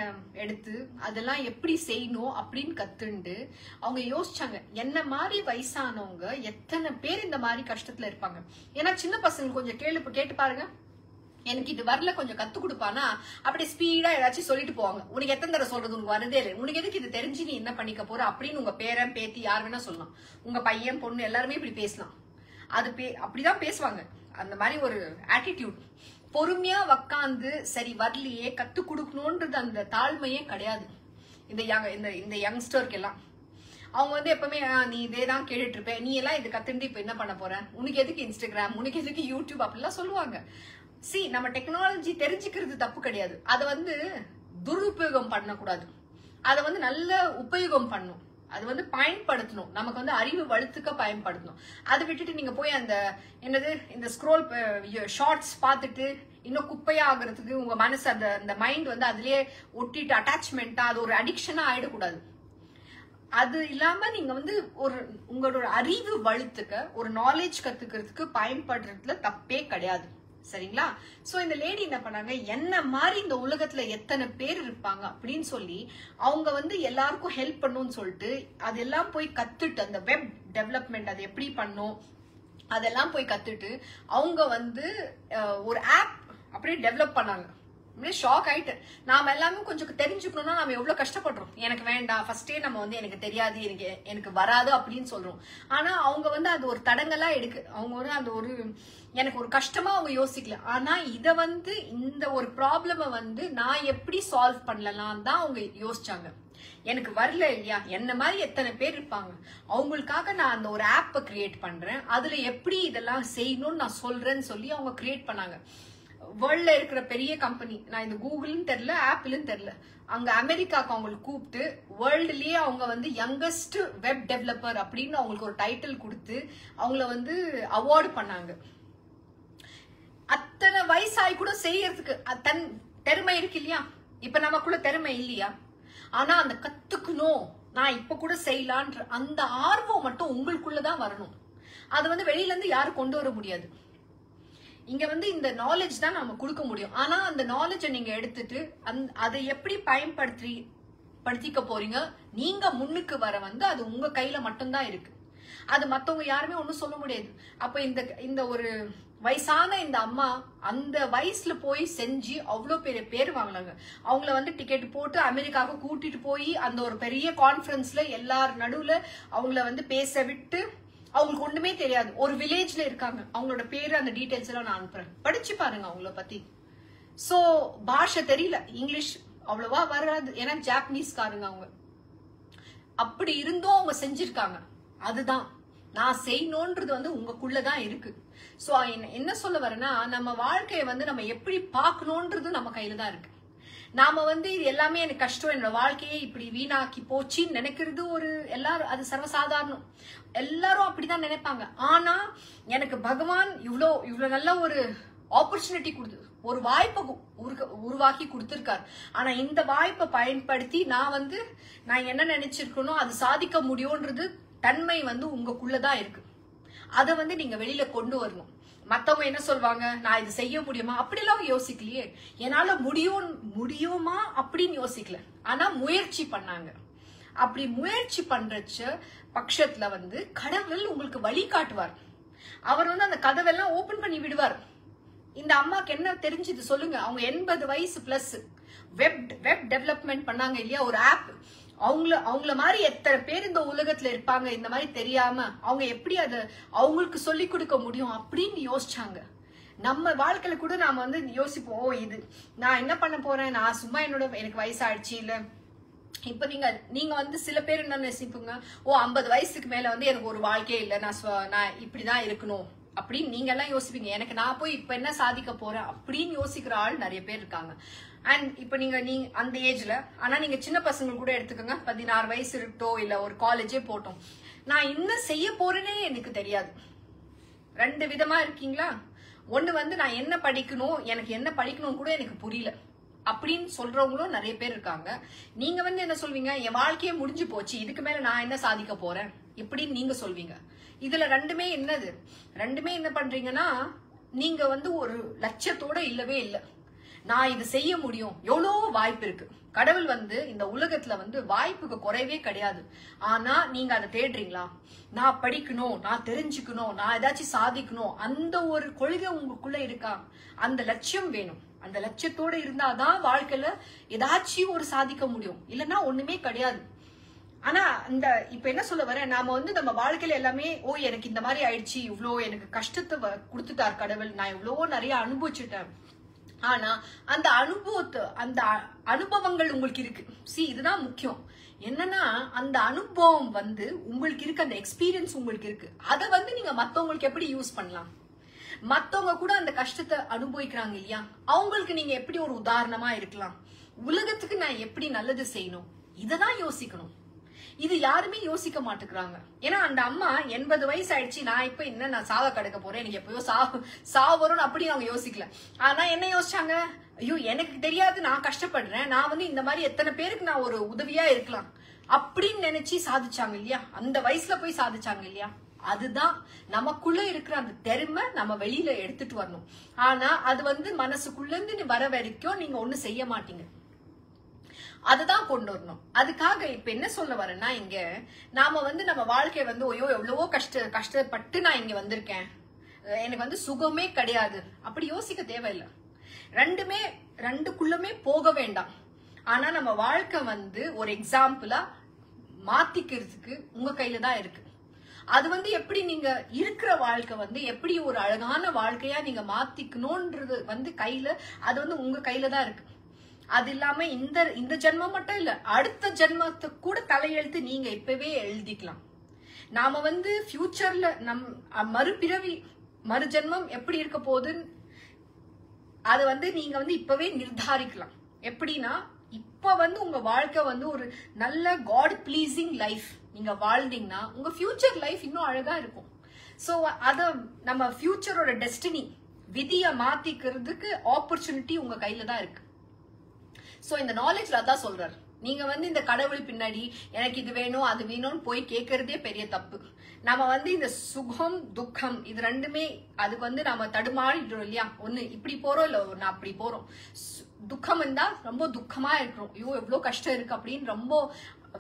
எடுத்து அதெல்லாம் எப்படி செய்யணும் அப்படின்னு கத்துண்டு அவங்க யோசிச்சாங்க, என்ன மாதிரி வயசானவங்க எத்தனை பேர் இந்த மாதிரி கஷ்டத்துல இருப்பாங்க. ஏன்னா சின்ன பசங்க கொஞ்சம் கேட்டு பாருங்க, எனக்கு இது வரல கொஞ்சம் கத்து கொடுப்பானா அப்படி ஸ்பீடா ஏதாச்சும் சொல்லிட்டு போவாங்க. உனக்கு எத்தனை தடவை சொல்றது, உனக்கு வரதே இல்லை, உனக்கு எதுக்கு இது தெரிஞ்சு நீ என்ன பண்ணிக்க போற அப்படின்னு உங்க பேரன் பேத்தி யார் வேணா சொல்லலாம். உங்க பையன் பொண்ணு எல்லாருமே இப்படி பேசலாம். அது அப்படிதான் பேசுவாங்க. அந்த மாதிரி ஒரு ஆட்டிடியூட். பொறுமையா உக்காந்து சரி வரலையே கத்து கொடுக்கணும்ன்றது அந்த தாழ்மையே கிடையாது இந்த யங்ஸ்டருக்கு எல்லாம். அவங்க வந்து எப்பவுமே நீ இதே தான் கேட்டுட்டு இருப்ப, நீ எல்லாம் இது கத்துட்டு இப்ப என்ன பண்ண போற, உனக்கு எதுக்கு இன்ஸ்டாகிராம், உனக்கு எதுக்கு யூடியூப் அப்படிலாம் சொல்லுவாங்க. நம்ம டெக்னாலஜி தெரிஞ்சுக்கிறது தப்பு கிடையாது, அதை வந்து துருபயோகம் பண்ணக்கூடாது, அதை வந்து நல்ல உபயோகம் பண்ணும், அது வந்து பயன்படுத்தணும், நமக்கு வந்து அறிவு வளர்த்துக்க பயன்படுத்தணும். அதை விட்டுட்டு நீங்க போய் அந்த என்னது இந்த ஸ்க்ரோல் ஷார்ட்ஸ் பார்த்துட்டு இன்னும் குப்பையா ஆகுறதுக்கு உங்க மனசு அந்த மைண்ட் வந்து அதுலயே ஒட்டிட்டு அட்டாச்மெண்டா அது ஒரு அடிக்ஷனா ஆயிடக்கூடாது. அது இல்லாம நீங்க வந்து உங்களோட அறிவு வளர்த்துக்க ஒரு நாலேஜ் கத்துக்கிறதுக்கு பயன்படுறதுல தப்பே கிடையாது. சரிங்களா? சோ இந்த லேடி என்ன பண்ணாங்க, என்ன மாதிரி இந்த உலகத்துல எத்தனை பேர் இருப்பாங்க அப்படின்னு சொல்லி அவங்க வந்து எல்லாருக்கும் ஹெல்ப் பண்ணும்னு சொல்லிட்டு அதெல்லாம் போய் கத்துட்டு அந்த வெப் டெவலப்மெண்ட் அது எப்படி பண்ணும் அதெல்லாம் போய் கத்துட்டு அவங்க வந்து ஒரு ஆப் அப்படியே டெவலப் பண்ணாங்க. ஷாக் ஆயிட்டு, நாம எல்லாமே கொஞ்சம் தெரிஞ்சுக்கணும்னா நம்ம எவ்வளவு கஷ்டப்படுறோம். எனக்கு வேண்டாம், ஃபர்ஸ்டே நம்ம வந்து எனக்கு தெரியாது, எனக்கு வராது அப்படின்னு சொல்றோம். ஆனா அவங்க வந்து அது ஒரு தடங்கலா எடுக்கு, அவங்க வந்து அந்த ஒரு எனக்கு ஒரு கஷ்டமா அவங்க யோசிக்கல. ஆனா இத வந்து இந்த ஒரு ப்ராப்ளம வந்து நான் எப்படி சால்வ் பண்ணலாம் தான் அவங்க யோசிச்சாங்க. எனக்கு வரல இல்லையா, என்ன மாதிரி எத்தனை பேர் இருப்பாங்க, அவங்களுக்காக நான் அந்த ஒரு ஆப்பை கிரியேட் பண்றேன், அதுல எப்படி இதெல்லாம் செய்யணும்னு நான் சொல்றேன்னு சொல்லி அவங்க கிரியேட் பண்ணாங்க. வேர்ல்ட்ல இருக்கிற பெரிய கம்பெனி, நான் இந்த கூகுள்னு தெரியல ஆப்பிள்னு தெரியல, அங்க அமெரிக்காக்கு அவங்களுக்கு கூப்பிட்டு வேர்ல்டுலயே அவங்க வந்து யங்கஸ்ட் வெப் டெவலப்பர் அப்படின்னு அவங்களுக்கு ஒரு டைட்டில் கொடுத்து அவங்கள வந்து அவார்டு பண்ணாங்க. அத்தனை வயசாய் கூட செய்யறதுக்கு தன் திறமை இருக்கு இல்லையா, இப்ப நமக்குள்ள திறமை இல்லையா, ஆனா அந்த கத்துக்கணும் நான் இப்ப கூட செய்யலான்ற அந்த ஆர்வம் மட்டும் உங்களுக்குள்ளதான் வரணும். அது வந்து வெளியில இருந்து யாரும் கொண்டு வர முடியாது. இங்க வந்து இந்த நாலேஜ் தான் நாம கொடுக்க முடியும். ஆனா அந்த நாலேஜை நீங்க எடுத்துட்டு அதை எப்படி பயன்படுத்திக்க போறீங்க, நீங்க முன்னுக்கு வர வந்து அது உங்க கையில மட்டும்தான் இருக்கு. அது மத்தவங்க யாருமே ஒண்ணும் சொல்ல முடியாது. அப்ப இந்த ஒரு வயசான இந்த அம்மா அந்த வயசுல போய் செஞ்சு அவ்வளவு பெரிய பேர் வாங்கினாங்க. அவங்கள வந்து டிக்கெட் போட்டு அமெரிக்காவுக்கு கூட்டிட்டு போய் அந்த ஒரு பெரிய கான்ஃபரன்ஸ்ல எல்லார் நடுவுல அவங்கள வந்து பேச விட்டு, அவங்களுக்கு ஒண்ணுமே தெரியாது, ஒரு வில்லேஜ்ல இருக்காங்க, அவங்களோட பேரு அந்த டீடைல்ஸ் எல்லாம் நான் அனுப்புறேன், படிச்சு பாருங்க அவங்கள பத்தி. சோ பாஷை தெரியல, இங்கிலீஷ் அவ்வளவா வராது, ஏன்னா ஜாப்பனீஸ்காரங்க அவங்க. அப்படி இருந்தும் அவங்க செஞ்சிருக்காங்க. அதுதான் நான் செய்யணும்ன்றது வந்து உங்களுக்குள்ளதான் இருக்கு. சோ என்ன சொல்ல வரேன்னா, நம்ம வாழ்க்கையை வந்து நம்ம எப்படி பார்க்கணும்ன்றது நம்ம கையில தான் இருக்கு. நாம வந்து இது எல்லாமே எனக்கு கஷ்டம், என்னோட வாழ்க்கையே இப்படி வீணாக்கி போச்சின்னு நினைக்கிறது ஒரு எல்லாரும் அது சர்வசாதாரணம், எல்லாரும் அப்படிதான் நினைப்பாங்க. ஆனா எனக்கு பகவான் இவ்வளவு நல்ல ஒரு ஆப்பர்ச்சுனிட்டி கொடுத்து ஒரு வாய்ப்பை உருவாக்கி கொடுத்திருக்காரு. ஆனா இந்த வாய்ப்பை பயன்படுத்தி நான் என்ன நினைச்சிருக்கணும் அது சாதிக்க முடியும்ன்றது தன்மை வந்து உங்களுக்குள்ளதான் இருக்கு. அதை வந்து நீங்க வெளியில கொண்டு வரணும். மத்தவங்க என்ன சொல்வாங்க, நான் இது செய்ய முடியுமா அப்படிலாம் யோசிக்கலையே, என்னால முடியுமா அப்படின்னு யோசிக்கல, ஆனா முயற்சி பண்ணாங்க. அப்படி முயற்சி பண்றச்ச பட்சத்துல வந்து கடவுள் உங்களுக்கு வழி காட்டுவார். அவர் வந்து அந்த கதவெல்லாம் ஓபன் பண்ணி விடுவார். இந்த அம்மாக்கு என்ன தெரிஞ்சது சொல்லுங்க, அவங்க 80 வயசு பிளஸ் வெப் டெவலப்மெண்ட் பண்ணாங்க இல்லையா, ஒரு ஆப். அவங்கள மாதிரி எத்தனை பேர் இந்த உலகத்துல இருப்பாங்க, இந்த மாதிரி தெரியாம அவங்க எப்படி அதை அவங்களுக்கு சொல்லி கொடுக்க முடியும் அப்படின்னு யோசிச்சாங்க. நம்ம வாழ்க்கையில கூட நாம வந்து யோசிப்போம், இது நான் என்ன பண்ண போறேன், நான் சும்மா எனக்கு வயசாயிடுச்சு இல்ல. இப்ப நீங்க வந்து சில பேர் என்ன நினைப்பீங்க, 50 வயசுக்கு மேல வந்து எனக்கு ஒரு வாழ்க்கையே இல்ல, நான் இப்படிதான் இருக்கணும் அப்படின்னு நீங்க எல்லாம் யோசிப்பீங்க. எனக்கு நான் போய் இப்ப என்ன சாதிக்க போறேன் அப்படின்னு யோசிக்கிற ஆள் நிறைய பேர் இருக்காங்க. அண்ட் இப்ப நீங்க அந்த ஏஜ்ல, ஆனா நீங்க சின்ன பசங்க கூட எடுத்துக்கோங்க, 16 வயசு இருக்கட்டும் இல்ல ஒரு காலேஜே போட்டோம், நான் என்ன செய்ய போறேன்னே எனக்கு தெரியாது. 2 விதமா இருக்கீங்களா. ஒண்ணு வந்து நான் என்ன படிக்கணும், எனக்கு என்ன படிக்கணும் கூட எனக்கு புரியல அப்படின்னு சொல்றவங்களும் நிறைய பேர் இருக்காங்க. நீங்க வந்து என்ன சொல்வீங்க, என் வாழ்க்கையே முடிஞ்சு போச்சு, இதுக்கு மேல நான் என்ன சாதிக்க போறேன் இப்படின்னு நீங்க சொல்வீங்க. இதுல ரெண்டுமே என்ன பண்றீங்கன்னா, நீங்க வந்து ஒரு லட்சியத்தோட இல்லவே இல்லை. நான் இது செய்ய முடியும், எவ்வளோ வாய்ப்பு இருக்கு. கடவுள் வந்து இந்த உலகத்துல வந்து வாய்ப்புக்கு குறைவே கிடையாது. ஆனா நீங்க அதை தேடுறீங்களா? நான் படிக்கணும், நான் தெரிஞ்சுக்கணும், நான் ஏதாச்சும் சாதிக்கணும், அந்த ஒரு கொள்கை உங்களுக்குள்ள இருக்கா? அந்த லட்சியம் வேணும். அந்த லட்சியத்தோட இருந்தாதான் வாழ்க்கையில ஏதாச்சும் ஒரு சாதிக்க முடியும், இல்லைன்னா ஒண்ணுமே கிடையாது. ஆனா இந்த இப்ப என்ன சொல்ல வரேன், நாம வந்து நம்ம வாழ்க்கையில எல்லாமே எனக்கு இந்த மாதிரி ஆயிடுச்சு, இவ்வளோ எனக்கு கஷ்டத்தை கொடுத்துட்டார் கடவுள், நான் இவ்வளோ நிறைய அனுபவிச்சுட்டேன். ஆனா அந்த அனுபவங்கள் உங்களுக்கு இருக்கு. இதுதான் முக்கியம். என்னன்னா அந்த அனுபவம் வந்து உங்களுக்கு இருக்கு, அந்த எக்ஸ்பீரியன்ஸ் உங்களுக்கு இருக்கு. அதை வந்து நீங்க மத்தவங்களுக்கு எப்படி யூஸ் பண்ணலாம்? மத்தவங்க கூட அந்த கஷ்டத்தை அனுபவிக்கிறாங்க இல்லையா, அவங்களுக்கு நீங்க எப்படி ஒரு உதாரணமா இருக்கலாம்? உலகத்துக்கு நான் எப்படி நல்லது செய்யணும், இததான் யோசிக்கணும். இது யாருமே யோசிக்க மாட்டேங்கிறாங்க. ஏன்னா அந்த அம்மா 80 வயசு ஆயிடுச்சு, நான் இப்ப என்ன நான் சாவ கிடக்க போறேன், எனக்கு எப்பயோ சாவு வரும்னு அப்படி அவங்க யோசிக்கல. ஆனா என்ன யோசிச்சாங்க, ஐயோ எனக்கு தெரியாது, நான் கஷ்டப்படுறேன், நான் வந்து இந்த மாதிரி எத்தனை பேருக்கு நான் ஒரு உதவியா இருக்கலாம் அப்படின்னு நினைச்சு சாதிச்சாங்க இல்லையா, அந்த வயசுல போய் சாதிச்சாங்க இல்லையா. அதுதான் நமக்குள்ள இருக்கிற அந்த திறமை நம்ம வெளியில எடுத்துட்டு வரணும். ஆனா அது வந்து மனசுக்குள்ள இருந்து வர வரைக்கும் நீங்க ஒண்ணு செய்ய மாட்டீங்க. அதுதான் கொண்டு வரணும். அதுக்காக இப்ப என்ன சொல்ல வரேன்னா, இங்க நாம வந்து நம்ம வாழ்க்கைய வந்து எவ்வளவோ கஷ்டப்பட்டு நான் இங்க வந்திருக்கேன், எனக்கு வந்து சுகமே கிடையாது அப்படி யோசிக்க தேவையில்லை. ரெண்டுக்குள்ளுமே போக வேண்டாம். ஆனா நம்ம வாழ்க்கை வந்து ஒரு எக்ஸாம்பிளா மாத்திக்கிறதுக்கு உங்க கையில தான் இருக்கு. அது வந்து எப்படி நீங்க இருக்கிற வாழ்க்கை வந்து எப்படி ஒரு அழகான வாழ்க்கையா நீங்க மாத்திக்கணும்ன்றது வந்து கையில, அது வந்து உங்க கையில தான் இருக்கு. அது இல்லாம இந்த ஜென்மம் மட்டும் இல்ல, அடுத்த ஜென்மத்தை கூட தலையெழுத்து நீங்க இப்பவே எழுதிக்கலாம். நாம வந்து ஃபியூச்சர்ல மறுபிறவி மறு ஜென்மம் எப்படி இருக்க போகுதுன்னு அதை வந்து நீங்க வந்து இப்பவே நிர்தாரிக்கலாம். எப்படின்னா இப்ப வந்து உங்க வாழ்க்கை வந்து ஒரு நல்ல காட் பிளீசிங் லைஃப் நீங்க வாழ்ந்தீங்கன்னா உங்க ஃபியூச்சர் லைஃப் இன்னும் அழகா இருக்கும். சோ அத நம்ம ஃபியூச்சரோட டெஸ்டினி விதியை மாத்திக்கிறதுக்கு ஆப்பர்ச்சுனிட்டி உங்க கையில தான் இருக்கு. சோ இந்த நாலேஜ்ல அதான் சொல்றாரு, நீங்க வந்து இந்த கடவுள் பின்னாடி எனக்கு இது வேணும் அது வேணும்னு போய் கேட்கறதே பெரிய தப்பு. நம்ம வந்து இந்த சுகம் துக்கம் இது ரெண்டுமே அதுக்கு வந்து நம்ம தடுமாறிடுறோம் இல்லையா. ஒண்ணு இப்படி போறோம், இல்ல ஒண்ணு அப்படி போறோம். துக்கம் இருந்தா ரொம்ப துக்கமா இருக்கிறோம், ஐயோ எவ்வளவு கஷ்டம் இருக்கு அப்படின்னு ரொம்ப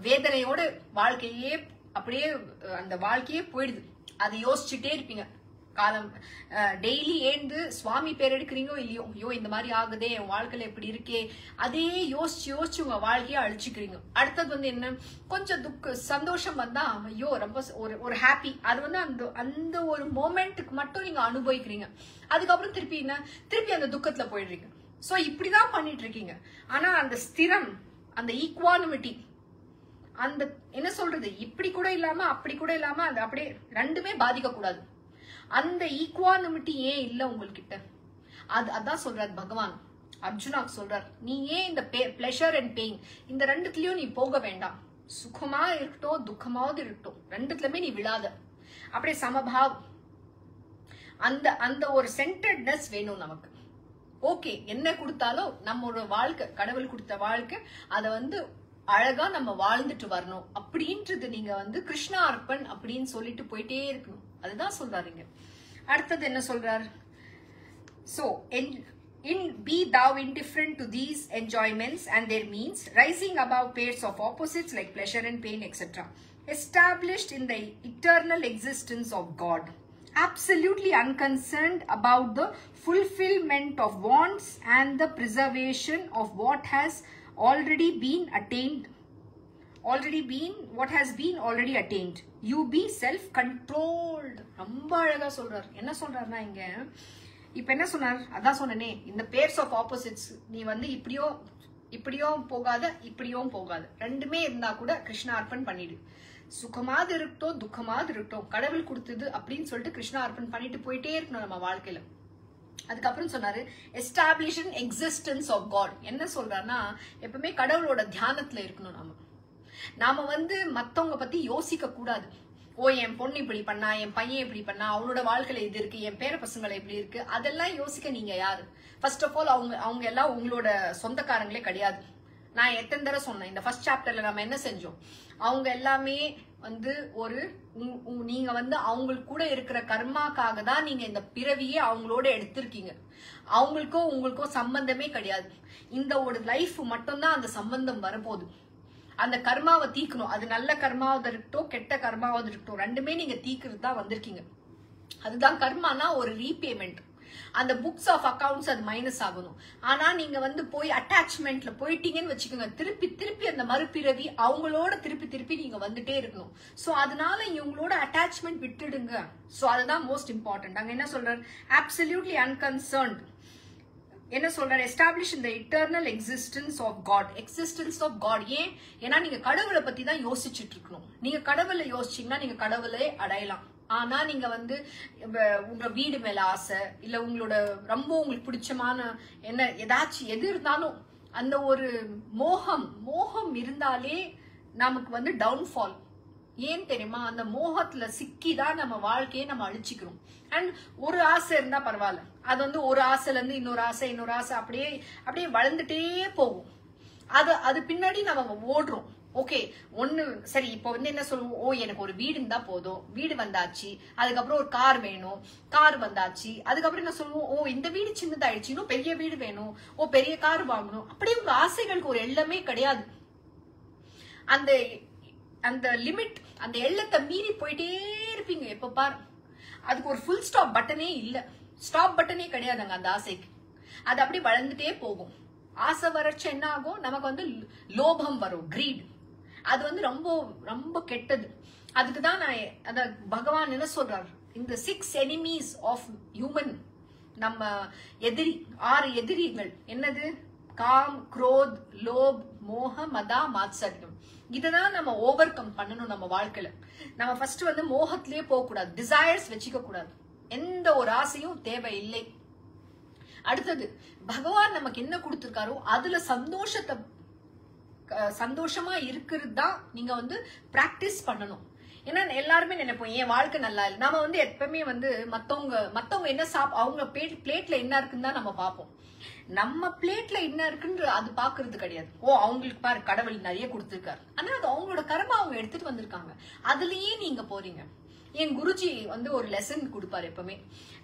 வேதனையோட வாழ்க்கையே அப்படியே அந்த வாழ்க்கையே போயிடுது. அதை யோசிச்சுட்டே இருப்பீங்க காலம் டெய்லி. ஏந்து சுவாமி பேர் எடுக்கிறீங்களோ இல்லையோ, ஐயோ இந்த மாதிரி ஆகுதே என் வாழ்க்கையில எப்படி இருக்கே, அதே யோசிச்சு உங்க வாழ்க்கைய அழிச்சுக்கிறீங்க. அடுத்தது வந்து என்ன, கொஞ்சம் சந்தோஷம் வந்தா ஐயோ ரொம்ப ஒரு ஹாப்பி, அது வந்து அந்த ஒரு மோமெண்ட்டுக்கு மட்டும் நீங்க அனுபவிக்கிறீங்க. அதுக்கப்புறம் திருப்பி அந்த துக்கத்துல போயிடுறீங்க. சோ இப்படிதான் பண்ணிட்டு இருக்கீங்க. ஆனா அந்த ஸ்திரம், அந்த ஈக்குவானிமிட்டி, அந்த என்ன சொல்றது, இப்படி கூட இல்லாம அப்படி கூட இல்லாம அந்த அப்படியே ரெண்டுமே பாதிக்க கூடாது. அந்த ஈக்குவானிமிட்டி ஏன் இல்ல உங்ககிட்ட? அதான் சொல்றாரு பகவான் அர்ஜுனாக்கு சொல்றார், நீ ஏன் இந்த பிளஷர் அண்ட் பெயின் இந்த ரெண்டுத்துலயும் நீ போக வேண்டாம். சுகமா இருக்கட்டும் துக்கமாவது இருக்கட்டும், ரெண்டுத்துலயுமே நீ விழாத. அப்படியே சமபாவ், அந்த ஒரு சென்டர்ட்னஸ் வேணும் நமக்கு. ஓகே என்ன கொடுத்தாலும் நம்மளோட வாழ்க்கை கடவுள் கொடுத்த வாழ்க்கை, அதை வந்து அழகா நம்ம வாழ்ந்துட்டு வரணும் அப்படின்றது நீங்க வந்து கிருஷ்ணா அர்ப்பன் அப்படின்னு சொல்லிட்டு போயிட்டே இருக்கணும். அதுதான் சொல்றாருங்க. அடுத்தது என்ன சொல்றாரு, so be thou indifferent to these enjoyments and their means, rising above pairs of opposites like pleasure and pain, etc., established in the eternal existence of God, absolutely unconcerned about the fulfillment of wants and the preservation of what has already been attained, what has been already attained. You be self-controlled. ரொம்ப அழகா சொல்றார். என்ன சொல்றாருன்னா இங்க இப்ப என்ன சொன்னார், அதான் சொன்னனே, இந்த பேர்ஸ் ஆஃப் ஆப்போசிட்ஸ், நீ வந்து இப்படியும் போகாத இப்படியும் போகாத, ரெண்டுமே இருந்தா கூட கிருஷ்ணா அர்ப்பன் பண்ணிடு. சுகமாவது இருக்கட்டும் துக்கமாவது இருக்கட்டும், கடவுள் கொடுத்தது அப்படின்னு சொல்லிட்டு கிருஷ்ணா அர்ப்பன் பண்ணிட்டு போயிட்டே இருக்கணும் நம்ம வாழ்க்கையில. அதுக்கப்புறம் சொன்னாரு எஸ்டாப்ளிஷிங் எக்ஸிஸ்டன்ஸ் ஆஃப் காட். என்ன சொல்றாருன்னா எப்பவுமே கடவுளோட தியானத்துல இருக்கணும். நாம வந்து மத்தவங்க பத்தி யோசிக்க கூடாது. என் பொண்ணு இப்படி பண்ணா, என் பையன் இப்படி பண்ணா, அவனோட வாழ்க்கையில இது இருக்கு, என் பேர பசங்களை இப்படி இருக்கு, அதெல்லாம் யோசிக்க நீங்க யாரு? ஃபர்ஸ்ட் ஆஃப் ஆல் அவங்க எல்லாம் உங்களோட சொந்தக்காரங்களே கிடையாது. நான் எத்தனை தடவை சொன்னேன், இந்த ஃபர்ஸ்ட் சாப்டர்ல நம்ம என்ன செஞ்சோம், அவங்க எல்லாமே வந்து ஒரு நீங்க வந்து அவங்களுக்கு கூட இருக்கிற கர்மாக்காக தான் நீங்க இந்த பிறவியே அவங்களோட எடுத்திருக்கீங்க. அவங்களுக்கோ உங்களுக்கோ சம்பந்தமே கிடையாது. இந்த ஒரு லைஃப் மட்டும்தான் அந்த சம்பந்தம் வரப்போகுது. அந்த கர்மாவை தீக்கணும். அது நல்ல கர்மாவது இருக்கட்டும், கெட்ட கர்மாவது இருக்கட்டும், ரெண்டுமே நீங்க தீக்கிறது தான் வந்திருக்கீங்க. அதுதான் கர்மானா ஒரு ரீபேமெண்ட். அந்த புக்ஸ் ஆஃப் அக்கவுண்ட்ஸ் அது மைனஸ் ஆகணும். ஆனா நீங்க வந்து போய் அட்டாச்மெண்ட்ல போயிட்டீங்கன்னு வச்சுக்கோங்க, திருப்பி திருப்பி அந்த மறுபிறவி அவங்களோட திருப்பி திருப்பி நீங்க வந்துட்டே இருக்கணும். சோ அதனால இவங்களோட அட்டாச்மெண்ட் விட்டுடுங்க. சோ அதுதான் மோஸ்ட் இம்பார்ட்டன்ட். அங்க என்ன சொல்றாரு, அப்சல்யூட்லி அன்கன்சர்ன்ட். என்ன சொல்றாரு, எஸ்டாப்ளிஷ் இந்த eternal existence of God. Existence of God ஏன்? ஏன்னா நீங்க கடவுளை பத்தி தான் யோசிச்சுட்டு இருக்கணும். நீங்க கடவுளை யோசிச்சீங்கன்னா நீங்க கடவுளை அடையலாம். ஆனா நீங்க வந்து உங்க வீடு மேல ஆசை, இல்ல உங்களோட ரொம்ப உங்களுக்கு பிடிச்சமான என்ன ஏதாச்சும் எது இருந்தாலும் அந்த ஒரு மோகம் இருந்தாலே நமக்கு வந்து டவுன்ஃபால். ஏன் தெரியுமா, அந்த மோகத்துல சிக்கிதான் நம்ம வாழ்க்கையை நம்ம அழிச்சுக்கிறோம். அண்ட் ஒரு ஆசை இருந்தா பரவாயில்ல, அது வந்து ஒரு ஆசைல இருந்து இன்னொரு ஆசை அப்படியே அப்படியே வளர்ந்துட்டே போகும். அது பின்னாடி நம்ம ஓடுறோம். ஓகே ஒண்ணு சரி, இப்போ வந்து என்ன சொல்லுவோம், ஓ எனக்கு ஒரு வீடு இருந்தா போதும், வீடு வந்தாச்சு, அதுக்கப்புறம் ஒரு கார் வேணும், கார் வந்தாச்சு, அதுக்கப்புறம் என்ன சொல்லுவோம், ஓ இந்த வீடு சின்னதாயிடுச்சு, இன்னும் பெரிய வீடு வேணும், ஓ பெரிய கார் வாங்கணும். அப்படியே உங்க ஆசைகளுக்கு ஒரு எல்லமே கிடையாது. அந்த அந்த லிமிட், அந்த எல்லத்தை மீறி போயிட்டே இருப்பீங்க எப்ப பாரு. அதுக்கு ஒரு ஃபுல் ஸ்டாப் பட்டனே இல்ல, ஸ்டாப் பட்டனே கிடையாதுங்க அந்த ஆசைக்கு. அது அப்படி வளர்ந்துட்டே போகும். ஆசை வறட்சி என்ன ஆகும், நமக்கு வந்து லோபம் வரும், கிரீட். அது வந்து ரொம்ப ரொம்ப கெட்டது. அதுக்குதான் நான் அத பகவான் என்ன சொல்றாரு, இந்த 6 enemies ஆஃப் ஹியூமன், நம்ம எதிரி 6 எதிரிகள் என்னது, காம், குரோத், லோப், மோக, மதா, மாத்சரியம். இததான் நம்ம ஓவர் கம் பண்ணணும் நம்ம வாழ்க்கையில. நம்ம ஃபர்ஸ்ட் வந்து மோகத்திலேயே போக கூடாது, டிசைர்ஸ் வச்சுக்க கூடாது, எந்த ஒரு ஆசையும் தேவையில்லை. அடுத்தது பகவான் நமக்கு என்ன கொடுத்திருக்காரோ அதுல சந்தோஷமா இருக்கிறது தான் நீங்க வந்து பிராக்டிஸ் பண்ணணும். ஏன்னா எல்லாருமே நினைப்போம் என் வாழ்க்கை நல்லா இல்லை. நாம வந்து எப்பவுமே வந்து மத்தவங்க என்ன அவங்க பிளேட்ல என்ன இருக்குன்னு தான் நம்ம பார்ப்போம். நம்ம பிளேட்ல என்ன இருக்குன்னு அது பாக்குறது கிடையாது. ஓ அவங்களுக்கு பாரு கடவுள் நிறைய கொடுத்திருக்காரு, ஆனா அது அவங்களோட கர்மா அவங்க எடுத்துட்டு வந்திருக்காங்க, அதுலயே நீங்க போறீங்க. என் குருஜி வந்து ஒரு லெசன் கொடுப்பாரு எப்பவுமே,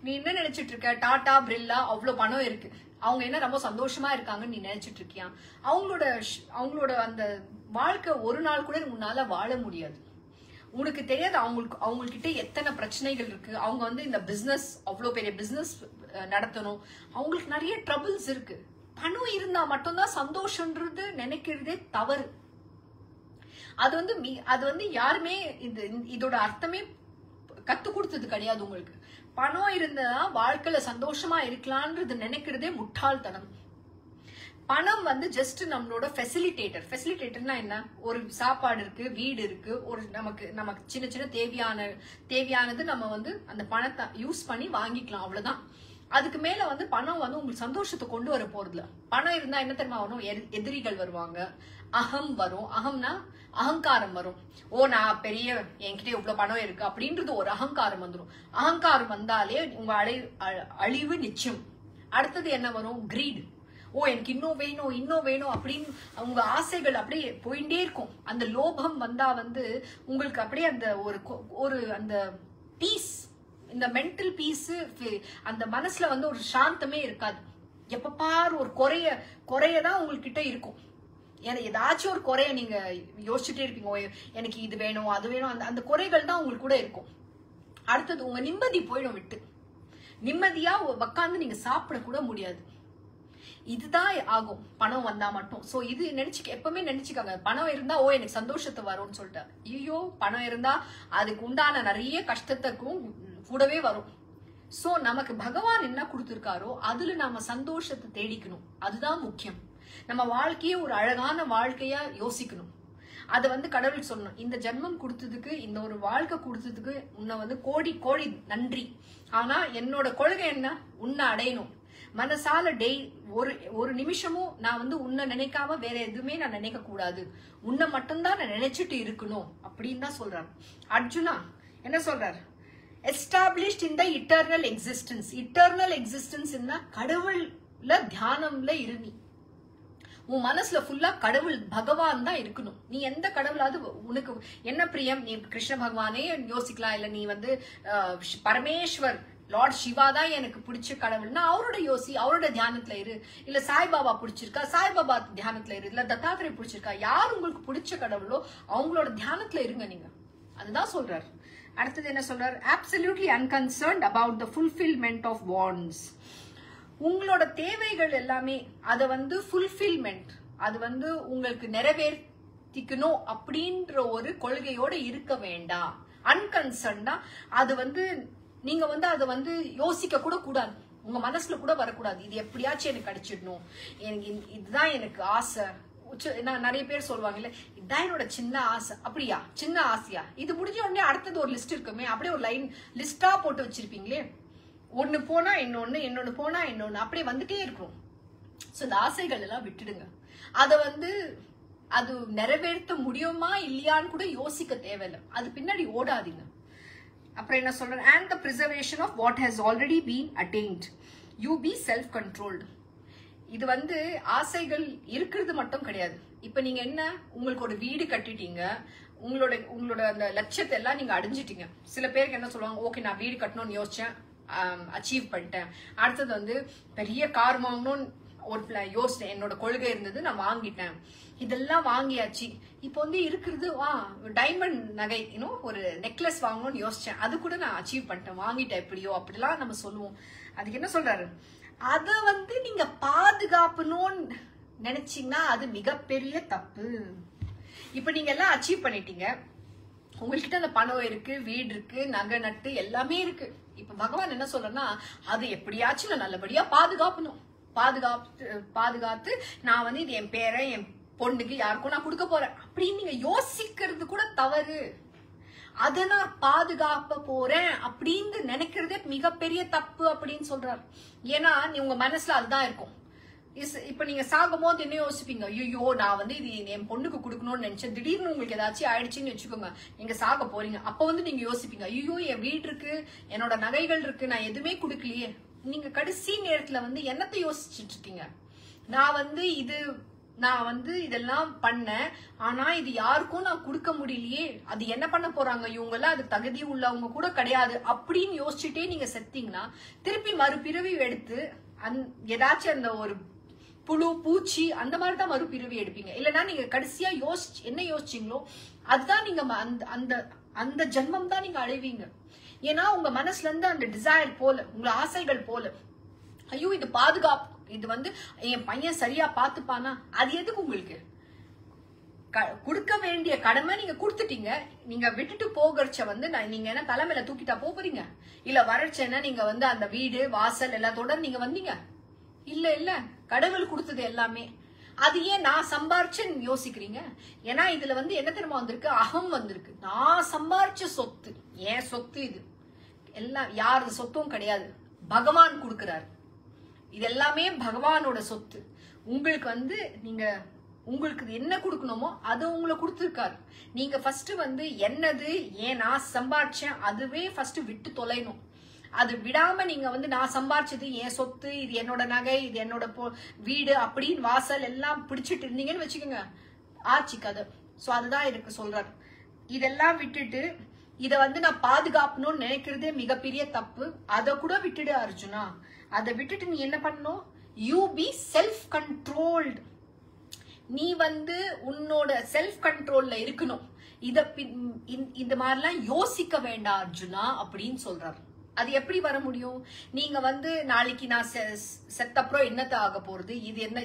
நீ என்ன நினைச்சிட்டு இருக்க, டாடா பிர்லா அவ்வளவு பணம் இருக்கு, அவங்க என்ன ரொம்ப சந்தோஷமா இருக்காங்கன்னு நீ நினைச்சிட்டு இருக்கியா? அவங்களோட அந்த வாழ்க்கை ஒரு நாள் கூட உன்னால வாழ முடியாது. உனக்கு தெரியாது அவங்ககிட்ட எத்தனை பிரச்சனைகள் இருக்கு. அவங்க வந்து இந்த பிசினஸ், அவ்வளவு பெரிய பிசினஸ் நடத்தணும், அவங்களுக்கு நிறைய ட்ரபிள்ஸ் இருக்கு. பணம் இருந்தா மட்டும்தான் சந்தோஷம்ன்றது நினைக்கிறதே தவறு. அது வந்து யாருமே இதோட அர்த்தமே கத்து கொடுத்தது கிடையாது உங்களுக்கு. பணம் இருந்தா வாழ்க்கையில சந்தோஷமா இருக்கலாம்ன்றது நினைக்கிறதே முட்டாள்தனம். பணம் வந்து ஜஸ்ட் நம்மளோட ஃபெசிலிட்டேட்டர்னா என்ன, ஒரு சாப்பாடு இருக்கு, வீடு இருக்கு, ஒரு நமக்கு சின்ன சின்ன தேவையானது நம்ம வந்து அந்த பணத்தை யூஸ் பண்ணி வாங்கிக்கலாம், அவ்வளவுதான். அதுக்கு மேல வந்து பணம் வந்து உங்களுக்கு சந்தோஷத்தை கொண்டு வர போறதுல. பணம் இருந்தா என்ன தெரியுமா வரும், எதிரிகள் வருவாங்க, அகம் வரும். அகம்னா அகங்காரம் வரும். ஓ நான் பெரிய, என்கிட்ட இவ்வளவு பணம் இருக்கு அப்படின்றது ஒரு அகங்காரம் வந்துடும். அகங்காரம் வந்தாலே உங்க அழிவு நிச்சயம். அடுத்தது என்ன வரும், கிரீட். ஓ எனக்கு இன்னும் வேணும் அப்படின்னு உங்க ஆசைகள் அப்படியே போயிட்டே இருக்கும். அந்த லோபம் வந்தா வந்து உங்களுக்கு அப்படியே அந்த ஒரு அந்த பீஸ், இந்த மென்டல் பீஸ், அந்த மனசுல வந்து ஒரு சாந்தமே இருக்காது. எப்ப பாரு ஒரு குறையதான் உங்ககிட்ட இருக்கும். ஏதாச்சும் ஒரு குறைய நீங்க யோசிச்சுட்டே இருப்பீங்க, எனக்கு இது வேணும் அது வேணும், அந்த குறைகள் தான் உங்களுக்கு கூட இருக்கும். அடுத்தது உங்க நிம்மதி போயிடும் விட்டு. நிம்மதியா உட்காந்து நீங்க சாப்பிட கூட முடியாது. இதுதான் ஆகும் பணம் வந்தா மட்டும். சோ இது எப்பவுமே நினைச்சுக்காங்க, பணம் இருந்தா ஓ எனக்கு சந்தோஷத்தை வரும்னு சொல்லிட்டு. ஐயோ பணம் இருந்தா அதுக்கு உண்டான நிறைய கஷ்டத்துக்கும் கூடவே வரும். சோ நமக்கு பகவான் என்ன கொடுத்திருக்காரோ அதுல நாம சந்தோஷத்தை தேடிக்கணும், அதுதான் முக்கியம். நம்ம வாழ்க்கையே ஒரு அழகான வாழ்க்கையா யோசிக்கணும். அத வந்து கடவுள் சொல்லணும், இந்த ஜென்மம் கொடுத்ததுக்கு, இந்த ஒரு வாழ்க்கை கொடுத்ததுக்கு உன்னை வந்து கோடி கோடி நன்றி. ஆனா என்னோட கொள்கை என்ன, உன்னை அடையணும். மனசால ஒரு நிமிஷமும் நான் வந்து உன்னை நினைக்காம வேற எதுவுமே நான் நினைக்க கூடாது, உன்னை மட்டும்தான் நான் நினைச்சிட்டு இருக்கணும் அப்படின்னு தான் சொல்றாரு. அர்ஜுனா என்ன சொல்றாரு, established in the eternal existence. Eternal existence என்ன, கடவுள்ல தியானம்ல இருநீ. உன் மனசுல ஃபுல்லா கடவுள் பகவான் தான் இருக்கணும். நீ எந்த கடவுளாவது உனக்கு என்ன பிரியம், நீ கிருஷ்ண பகவானே யோசிக்கலாம், இல்ல நீ வந்து பரமேஸ்வர் லார்ட் சிவா தான் எனக்கு பிடிச்ச கடவுள்னா அவரோட யோசி, அவரோட தியானத்துல இரு. இல்ல சாய்பாபா பிடிச்சிருக்கா, சாய்பாபா தியானத்துல இரு. இல்ல தத்தாத்திரே பிடிச்சிருக்கா, யார் உங்களுக்கு பிடிச்ச கடவுளோ அவங்களோட தியானத்துல இருங்க நீங்க. அதுதான் சொல்றாரு. அடுத்தது என்ன சொல்றாரு? absolutely unconcerned about the fulfillment of wants. உங்களோட தேவைகள் எல்லாமே அத வந்து ஃபுல்ஃபில்மெண்ட், அது வந்து உங்களுக்கு நிறைவேற்றிக்கணும் அப்படின்ற ஒரு கொள்கையோட இருக்க வேண்டாம். அன்கன்சர்ன்டா அது வந்து நீங்க வந்து அதை வந்து யோசிக்க கூட கூடாது, உங்க மனசுல கூட வரக்கூடாது. இது எப்படியாச்சும் எனக்கு கிடைச்சிடணும், எனக்கு இதுதான் எனக்கு ஆசை. நிறைய பேர் சொல்லுவாங்கல்ல, இதுதான் என்னோட சின்ன ஆசை. அப்படியா, சின்ன ஆசையா? இது முடிஞ்ச உடனே அடுத்தது ஒரு லிஸ்ட் இருக்குமே, அப்படியே ஒரு லைன் லிஸ்டா போட்டு வச்சிருப்பீங்களே, ஒண்ணு போனா இன்னொன்னு, இன்னொன்னு போனா இன்னொன்னு, அப்படியே வந்துட்டே இருக்கும். சோ இந்த ஆசைகள் எல்லாம் விட்டுடுங்க. அத வந்து அது நிறைவேற்ற முடியுமா இல்லையான்னு கூட யோசிக்க தேவையில்லை, அது பின்னாடி ஓடாதீங்க. அப்புறம் என்ன சொல்றேன்? and the preservation of what has already been attained, you be self controlled. இது வந்து ஆசைகள் இருக்கிறது மட்டும் கிடையாது. இப்ப நீங்க என்ன, உங்களுக்கு ஒரு வீடு கட்டிட்டீங்க, உங்களோட அந்த லட்சியத்தை எல்லாம் நீங்க அடைஞ்சிட்டீங்க. சில பேருக்கு என்ன சொல்லுவாங்க, ஓகே நான் வீடு கட்டணும்னு யோசிச்சேன், அச்சீவ் பண்ணிட்டேன். அடுத்தது வந்து பெரிய கார் வாங்கணும்னு ஒரு யோசிச்சேன், என்னோட கொள்கை இருந்தது, நான் வாங்கிட்டேன். இதெல்லாம் வாங்கியாச்சு. இப்போ வந்து இருக்கிறது டைமண்ட் நகை, இன்னும் ஒரு நெக்லஸ் வாங்கணும்னு யோசிச்சேன், அது கூட நான் அச்சீவ் பண்ணிட்டேன், வாங்கிட்டேன். எப்படியோ அப்படிலாம் நம்ம சொல்லுவோம். அதுக்கு என்ன சொல்றாரு? அத வந்து நீங்க பாதுகாக்கணும்னு நினைச்சீங்கன்னா அது மிகப்பெரிய தப்பு. இப்ப நீங்க எல்லாம் அச்சீவ் பண்ணிட்டீங்க, உங்ககிட்ட அந்த பணம் இருக்கு, வீடு இருக்கு, நகை நட்டு எல்லாமே இருக்கு. இப்ப பகவான் என்ன சொல்றேன்னா, அது எப்படியாச்சும் நான் நல்லபடியா பாதுகாக்கணும், பாதுகாத்து நான் வந்து இது என் பேரை என் பொண்ணுக்கு யாருக்கும் நான் கொடுக்க போறேன் அப்படின்னு நீங்க யோசிக்கிறது கூட தவறு. அதை நான் பாதுகாப்ப போறேன் அப்படின்னு நினைக்கிறதே மிகப்பெரிய தப்பு அப்படின்னு சொல்றாரு. ஏன்னா நீ உங்க மனசுல அதுதான் இருக்கும். இப்ப நீங்க சாகும் போது என்ன யோசிப்பீங்க, ஐயோ நான் வந்து இது என் பொண்ணுக்கு கொடுக்கணும்னு நினைச்சேன், திடீர்னு உங்களுக்கு ஏதாச்சும் ஆயிடுச்சுன்னு வச்சுக்கோங்க, நீங்க சாக போறீங்க. அப்ப வந்து நீங்க யோசிப்பீங்க, ஐயோ என் வீடு இருக்கு, என்னோட நகைகள் இருக்கு, நான் எதுவுமே கொடுக்கலையே. நீங்க கடைசி நேரத்துல வந்து என்னத்தை யோசிச்சுட்டு இருக்கீங்க? நான் வந்து இதெல்லாம் பண்ணேன், ஆனா இது யாருக்கும் நான் கொடுக்க முடியலையே, அது என்ன பண்ண போறாங்க, இவங்க எல்லாம் அது தகுதி உள்ளவங்க கூட கிடையாது அப்படின்னு யோசிச்சுட்டே நீங்க செத்தீங்கன்னா திருப்பி மறுபிறவி எடுத்து ஏதாச்சும் அந்த ஒரு புழு பூச்சி அந்த மாதிரிதான் மறுபிறவி எடுப்பீங்க. இல்லைன்னா நீங்க கடைசியா என்ன யோசிச்சீங்களோ அதுதான் நீங்க அந்த ஜென்மம் தான் நீங்க அடைவீங்க. ஏன்னா உங்க மனசுல இருந்து அந்த டிசைர் போல, உங்க ஆசைகள் போல, ஐயோ இது பாதுகாப்பு, இது வந்து என் பையன் சரியா பாத்துப்பானா, அது எதுக்கு உங்களுக்கு? கொடுக்க வேண்டிய கடமை நீங்க கொடுத்துட்டீங்க. நீங்க விட்டுட்டு போகிறச்ச வந்து நீங்க என்ன தலைமையில தூக்கிட்டா போறீங்க? இல்ல வறட்சைன்னா நீங்க வந்து அந்த வீடு வாசல் எல்லாத்தோட நீங்க வந்தீங்க? இல்ல கடவுள் கொடுத்தது எல்லாமே. அது ஏன் நான் சம்பாரிச்சேன்னு யோசிக்கிறீங்க? ஏன்னா இதுல வந்து என்ன தெரியுமா வந்திருக்கு? அகம் வந்திருக்கு. நான் சம்பாரிச்ச சொத்து, ஏன் சொத்து, இது எல்லாம் யாரு சொத்தும் கிடையாது, பகவான் கொடுக்கிறாரு. இது எல்லாமே பகவானோட சொத்து. உங்களுக்கு வந்து நீங்க உங்களுக்கு என்ன கொடுக்கணுமோ அது உங்களை கொடுத்துருக்காரு. நீங்க ஃபர்ஸ்ட் வந்து என்னது, ஏன் நான் சம்பாரிச்சேன், அதுவே ஃபர்ஸ்ட் விட்டு தொலைணும். அது விடாம நீங்க வந்து நான் சம்பாரிச்சது என் சொத்து, இது என்னோட நகை, இது என்னோட வீடு அப்படின்னு வாசல் எல்லாம் பிடிச்சிட்டு இருந்தீங்கன்னு வச்சுக்கோங்க, ஆச்சு கதை. சோ அதுதான் எனக்கு சொல்றாரு. இதெல்லாம் விட்டுட்டு இத வந்து நான் பாதுகாக்கணும்னு நினைக்கிறதே மிகப்பெரிய தப்பு. அதை கூட விட்டுடு அர்ஜுனா. அதை விட்டுட்டு நீ என்ன பண்ணணும்? You B self controlled. நீ வந்து உன்னோட செல்ஃப் கண்ட்ரோல்ல இருக்கணும். இந்த மாதிரிலாம் யோசிக்க வேண்டாம் அர்ஜுனா அப்படின்னு சொல்றாரு. அது எப்படி வர முடியும்? நீங்க வந்து நாளைக்கு நான் செத்தப்புறம் என்னத்த ஆக போறது, இது என்ன,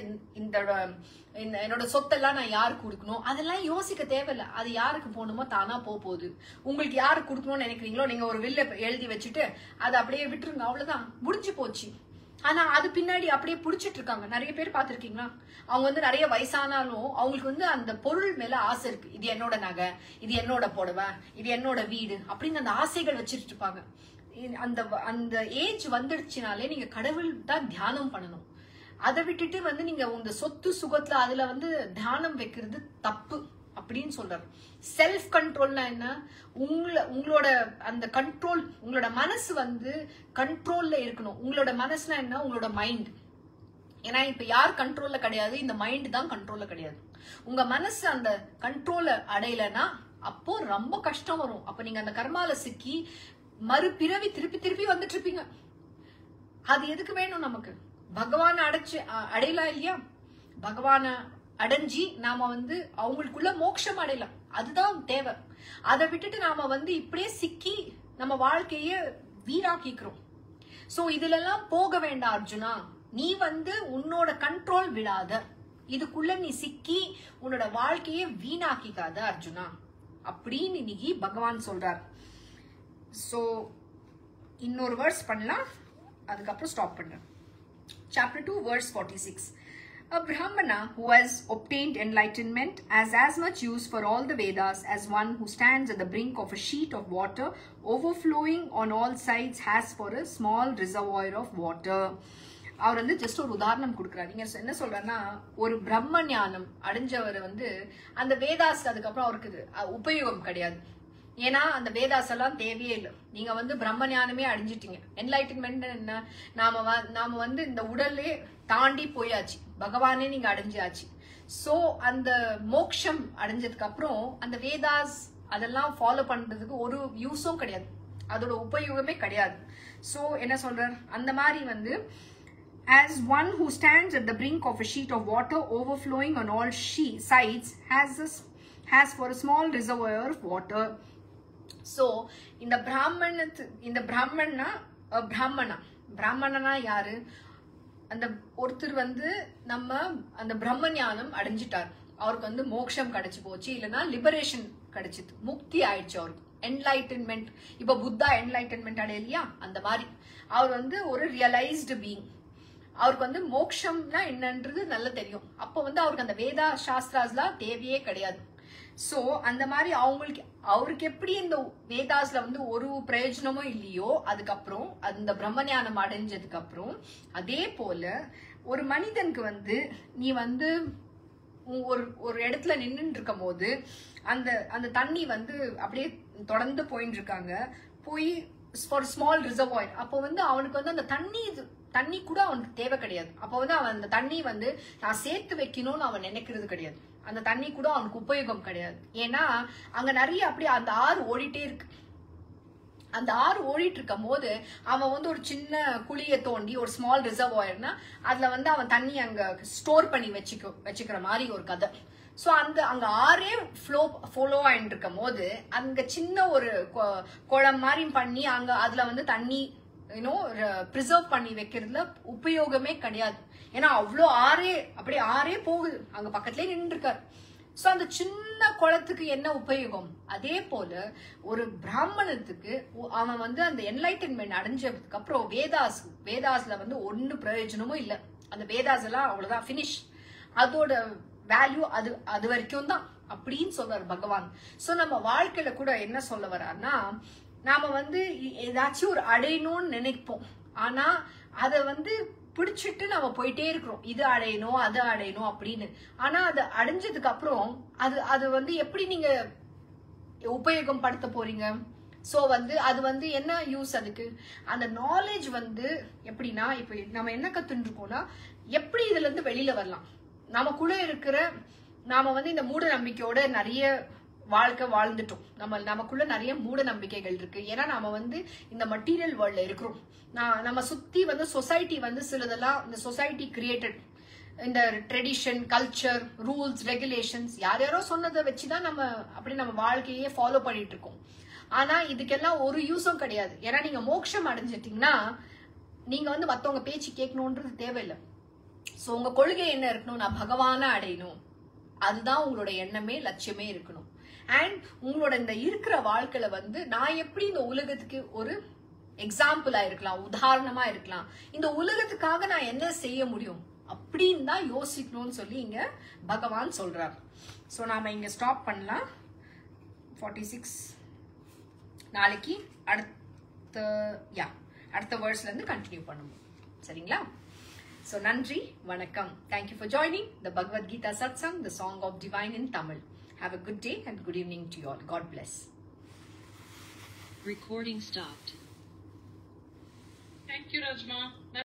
என்னோட சொத்தெல்லாம் நான் யாருக்கு கொடுக்கணும், அதெல்லாம் யோசிக்க தேவையில்ல. அது யாருக்கு போகணுமோ தானா போகுது. உங்களுக்கு யாருக்கு கொடுக்கணும்னு நினைக்கிறீங்களோ நீங்க ஒரு வில்ல எழுதி வச்சுட்டு அதை அப்படியே விட்டுருங்க, அவ்வளவுதான், முடிஞ்சு போச்சு. ஆனா அது பின்னாடி அப்படியே புடிச்சிட்டு இருக்காங்க. நிறைய பேர் பாத்திருக்கீங்களா? அவங்க வந்து நிறைய வயசானாலும் அவங்களுக்கு வந்து அந்த பொருள் மேல ஆசை இருக்கு. இது என்னோட நகை, இது என்னோட புடவை, இது என்னோட வீடு அப்படின்னு அந்த ஆசைகள் வச்சிட்டு இருப்பாங்க. அந்த ஏஜ் வந்துடுச்சுனாலே நீங்க கடவுள் தான் தியானம் பண்ணணும். அதை விட்டுட்டு வந்து நீங்க உங்க சொத்து சுகத்துல அதுல வந்து தியானம் வைக்கிறது தப்பு அப்படின்னு சொல்றாரு. செல்ஃப் கண்ட்ரோல்னா என்ன? உங்களோட அந்த கண்ட்ரோல், உங்களோட மனசு வந்து கண்ட்ரோல்ல இருக்கணும். உங்களோட மனசுனா என்ன? உங்களோட மைண்ட். ஏன்னா இப்ப யார் கண்ட்ரோல்ல கிடையாது, இந்த மைண்ட் தான் கண்ட்ரோல்ல கிடையாது. உங்க மனசு அந்த கண்ட்ரோல அடையலன்னா அப்போ ரொம்ப கஷ்டம் வரும். அப்ப நீங்க அந்த கர்மால சிக்கி மறுபிறவி திருப்பி திருப்பி வந்துட்டு இருப்பீங்க. அது எதுக்கு வேணும் நமக்கு? பகவான அடையலாம் இல்லையா? பகவான அடைஞ்சி நாம வந்து அவங்களுக்குள்ள மோட்சம் அடையலாம், அதுதான் தேவை. அதை விட்டுட்டு நாம வந்து இப்படியே சிக்கி நம்ம வாழ்க்கைய வீணாக்கிக்கிறோம். சோ இதுல எல்லாம் போக வேண்டாம் அர்ஜுனா. நீ வந்து உன்னோட கண்ட்ரோல் விடாத, இதுக்குள்ள நீ சிக்கி உன்னோட வாழ்க்கைய வீணாக்கிக்காத அர்ஜுனா அப்படின்னு இன்னைக்கு பகவான் சொல்றார். சோ இன்னொரு வேர்ஸ் பண்ணலாம், அதுக்கப்புறம் ஸ்டாப் பண்றேன். Chapter 2 verse 46. A Brahmana who has obtained enlightenment has as much use for all the Vedas as one who stands at the brink of a sheet of water overflowing on all sides has for a small reservoir of water. அவர் வந்து just ஒரு உதாரணம் கொடுக்குறாரு. நீங்க என்ன சொல்றேன்னா, ஒரு பிரம்ம ஞானம் அடைஞ்சவர் வந்து அந்த வேதாஸ் அதுக்கப்புறம் அவருக்கு உபயோகம் கிடையாது. ஏன்னா அந்த வேதாஸ் எல்லாம் தேவையே இல்லை. நீங்க வந்து பிரம்ம ஞானமே அடைஞ்சிட்டீங்க. என்லைட்டன்மெண்ட் என்ன, நாம வந்து இந்த உடலே தாண்டி போயாச்சு, பகவானே நீங்க அடைஞ்சாச்சு. சோ அந்த மோக்ஷம் அடைஞ்சதுக்கு அப்புறம் அந்த வேதாஸ் அதெல்லாம் ஃபாலோ பண்றதுக்கு ஒரு யூஸும் கிடையாது, அதோட உபயோகமே கிடையாது. சோ என்ன சொல்றார், அந்த மாதிரி வந்து as one who stands at the brink of a sheet of water overflowing on all sides has for a small reservoir of water. So இந்த பிராமணனா யாரு? அந்த ஒருத்தர் வந்து நம்ம அந்த பிரம்ம ஞானம் அடைஞ்சிட்டார், அவருக்கு வந்து மோட்சம் கிடைச்சு போச்சு, இல்லைன்னா லிபரேஷன் கிடைச்சிது, முக்தி ஆயிடுச்சு அவருக்கு, என்லைட்டன்மெண்ட். இப்ப புத்தா என்லைட்டன்மெண்ட் அடையலையா, அந்த மாதிரி அவர் வந்து ஒரு ரியலைஸ்டு பீயிங். அவருக்கு வந்து மோக்ஷம்னா என்னன்றது நல்லா தெரியும். அப்போ வந்து அவருக்கு அந்த வேதா சாஸ்திராஸ்லாம் தேவையே கிடையாது. சோ அந்த மாதிரி அவருக்கு எப்படி இந்த வேதாஸ்ல வந்து ஒரு பிரயோஜனமும் இல்லையோ, அதுக்கப்புறம் அந்த பிரம்ம ஞானம் அடைஞ்சதுக்கு அப்புறம் அதே போல ஒரு மனிதனுக்கு வந்து நீ வந்து ஒரு இடத்துல நின்னுட்டு இருக்கும் போது அந்த தண்ணி வந்து அப்படியே தொடர்ந்து போயிட்டு இருக்காங்க, போய் ஃபார் ஸ்மால் ரிசர்வாயர். அப்போ வந்து அவனுக்கு வந்து அந்த தண்ணி கூட அவனுக்கு தேவை கிடையாது. அப்போ வந்து அவன் அந்த தண்ணி வந்து நான் சேர்த்து வைக்கணும்னு அவன் நினைக்கிறது கிடையாது. அந்த தண்ணி கூட அவனுக்கு உபயோகம் கிடையாது. ஏன்னா அங்க நிறைய அப்படியே அந்த ஆறு ஓடிட்டே இருக்கு. அந்த ஆறு ஓடிட்டு இருக்கும் போது அவன் வந்து ஒரு சின்ன குழியை தோண்டி ஒரு ஸ்மால் ரிசர்வாயர்னா அதுல வந்து அவன் தண்ணி அங்க ஸ்டோர் பண்ணி வச்சுக்கிற மாதிரி ஒரு கதை. சோ அங்க ஆறே ஃபாலோ ஆயிட்டு இருக்கும் போது அங்க சின்ன ஒரு குளம் மாதிரி பண்ணி அதுல வந்து தண்ணி பிரிசர்வ் பண்ணி வைக்கிறதுல உபயோகமே கிடையாது. ஏன்னா அவ்வளோ அப்படியே ஆறே போகுது, அங்க பக்கத்துலயே நின்று இருக்காரு. சோ அந்த சின்ன குளத்துக்கு என்ன உபயோகம்? அதே போல ஒரு பிராமணத்துக்கு அவன் வந்து அந்த என்லைட்டன்மெண்ட் அடைஞ்சதுக்கு அப்புறம் வேதாஸ்ல வந்து ஒன்னு பிரயோஜனமும் இல்லை. அந்த வேதாஸ் எல்லாம் அவ்வளவுதான், பினிஷ். அதோட வேல்யூ அது வரைக்கும் தான் அப்படின்னு சொல்றாரு பகவான். சோ நம்ம வாழ்க்கையில கூட என்ன சொல்ல வர்றாருன்னா, நாம வந்து ஏதாச்சும் ஒரு அடையணும்னு நினைப்போம், ஆனா அத வந்து பிடிச்சிட்டு நம்ம போயிட்டே இருக்கிறோம், இது அடையணும் அது அடையணும் அப்படின்னு. ஆனா அது அடைஞ்சதுக்கு அப்புறம் அது வந்து எப்படி நீங்க உபயோகம் படுத்த போறீங்க? சோ வந்து அது வந்து என்ன யூஸ் அதுக்கு? அந்த நாலேஜ் வந்து எப்படின்னா, இப்ப நம்ம என்ன கத்துட்டு இருக்கோம்னா, எப்படி இதுல இருந்து வெளியில வரலாம். நமக்குள்ள இருக்கிற நாம வந்து இந்த மூட நம்பிக்கையோட நிறைய வாழ்க்கை வாழ்ந்துட்டோம். நமக்குள்ள நிறைய மூட நம்பிக்கைகள் இருக்கு. ஏன்னா நாம வந்து இந்த மெட்டீரியல் வேர்ல்ட்ல இருக்கிறோம். நம்ம சுத்தி வந்து சொசைட்டி வந்து சிலதெல்லாம் இந்த சொசைட்டி கிரியேட்டட் இந்த ட்ரெடிஷன், கல்ச்சர், ரூல்ஸ், ரெகுலேஷன்ஸ் யாரோ சொன்னதை வச்சுதான் நம்ம வாழ்க்கையே ஃபாலோ பண்ணிட்டு இருக்கோம். ஆனா இதுக்கெல்லாம் ஒரு யூஸும் கிடையாது. ஏன்னா நீங்க மோட்சம் அடைஞ்சிட்டீங்கன்னா நீங்க வந்து மத்தவங்க பேச்சு கேட்கணும்ன்றது தேவையில்லை. சோ உங்க கொள்கை என்ன இருக்கணும்? நான் பகவான அடையணும், அதுதான் உங்களோட எண்ணமே, லட்சியமே இருக்கணும். அண்ட் உங்களோட இந்த இருக்கிற வாழ்க்கையில வந்து நான் எப்படி இந்த உலகத்துக்கு ஒரு எக்ஸாம்பிளா இருக்கலாம், உதாரணமா இருக்கலாம், இந்த உலகத்துக்காக நான் என்ன செய்ய முடியும் அப்படின்னு தான் யோசிக்கணும்னு சொல்லி இங்க பகவான் சொல்றார். சோ நாம இங்க ஸ்டாப் பண்ணலாம். 46 நாளைக்கு அடுத்த வேர்ஸ்ல இருந்து கண்டினியூ பண்ணுவோம். சரிங்களா? So நன்றி, வணக்கம். Thank you for joining the Bhagavad Gita Satsang, the song of divine in Tamil. Have a good day and good evening to you all. God bless. Recording stopped. Thank you, Rajma.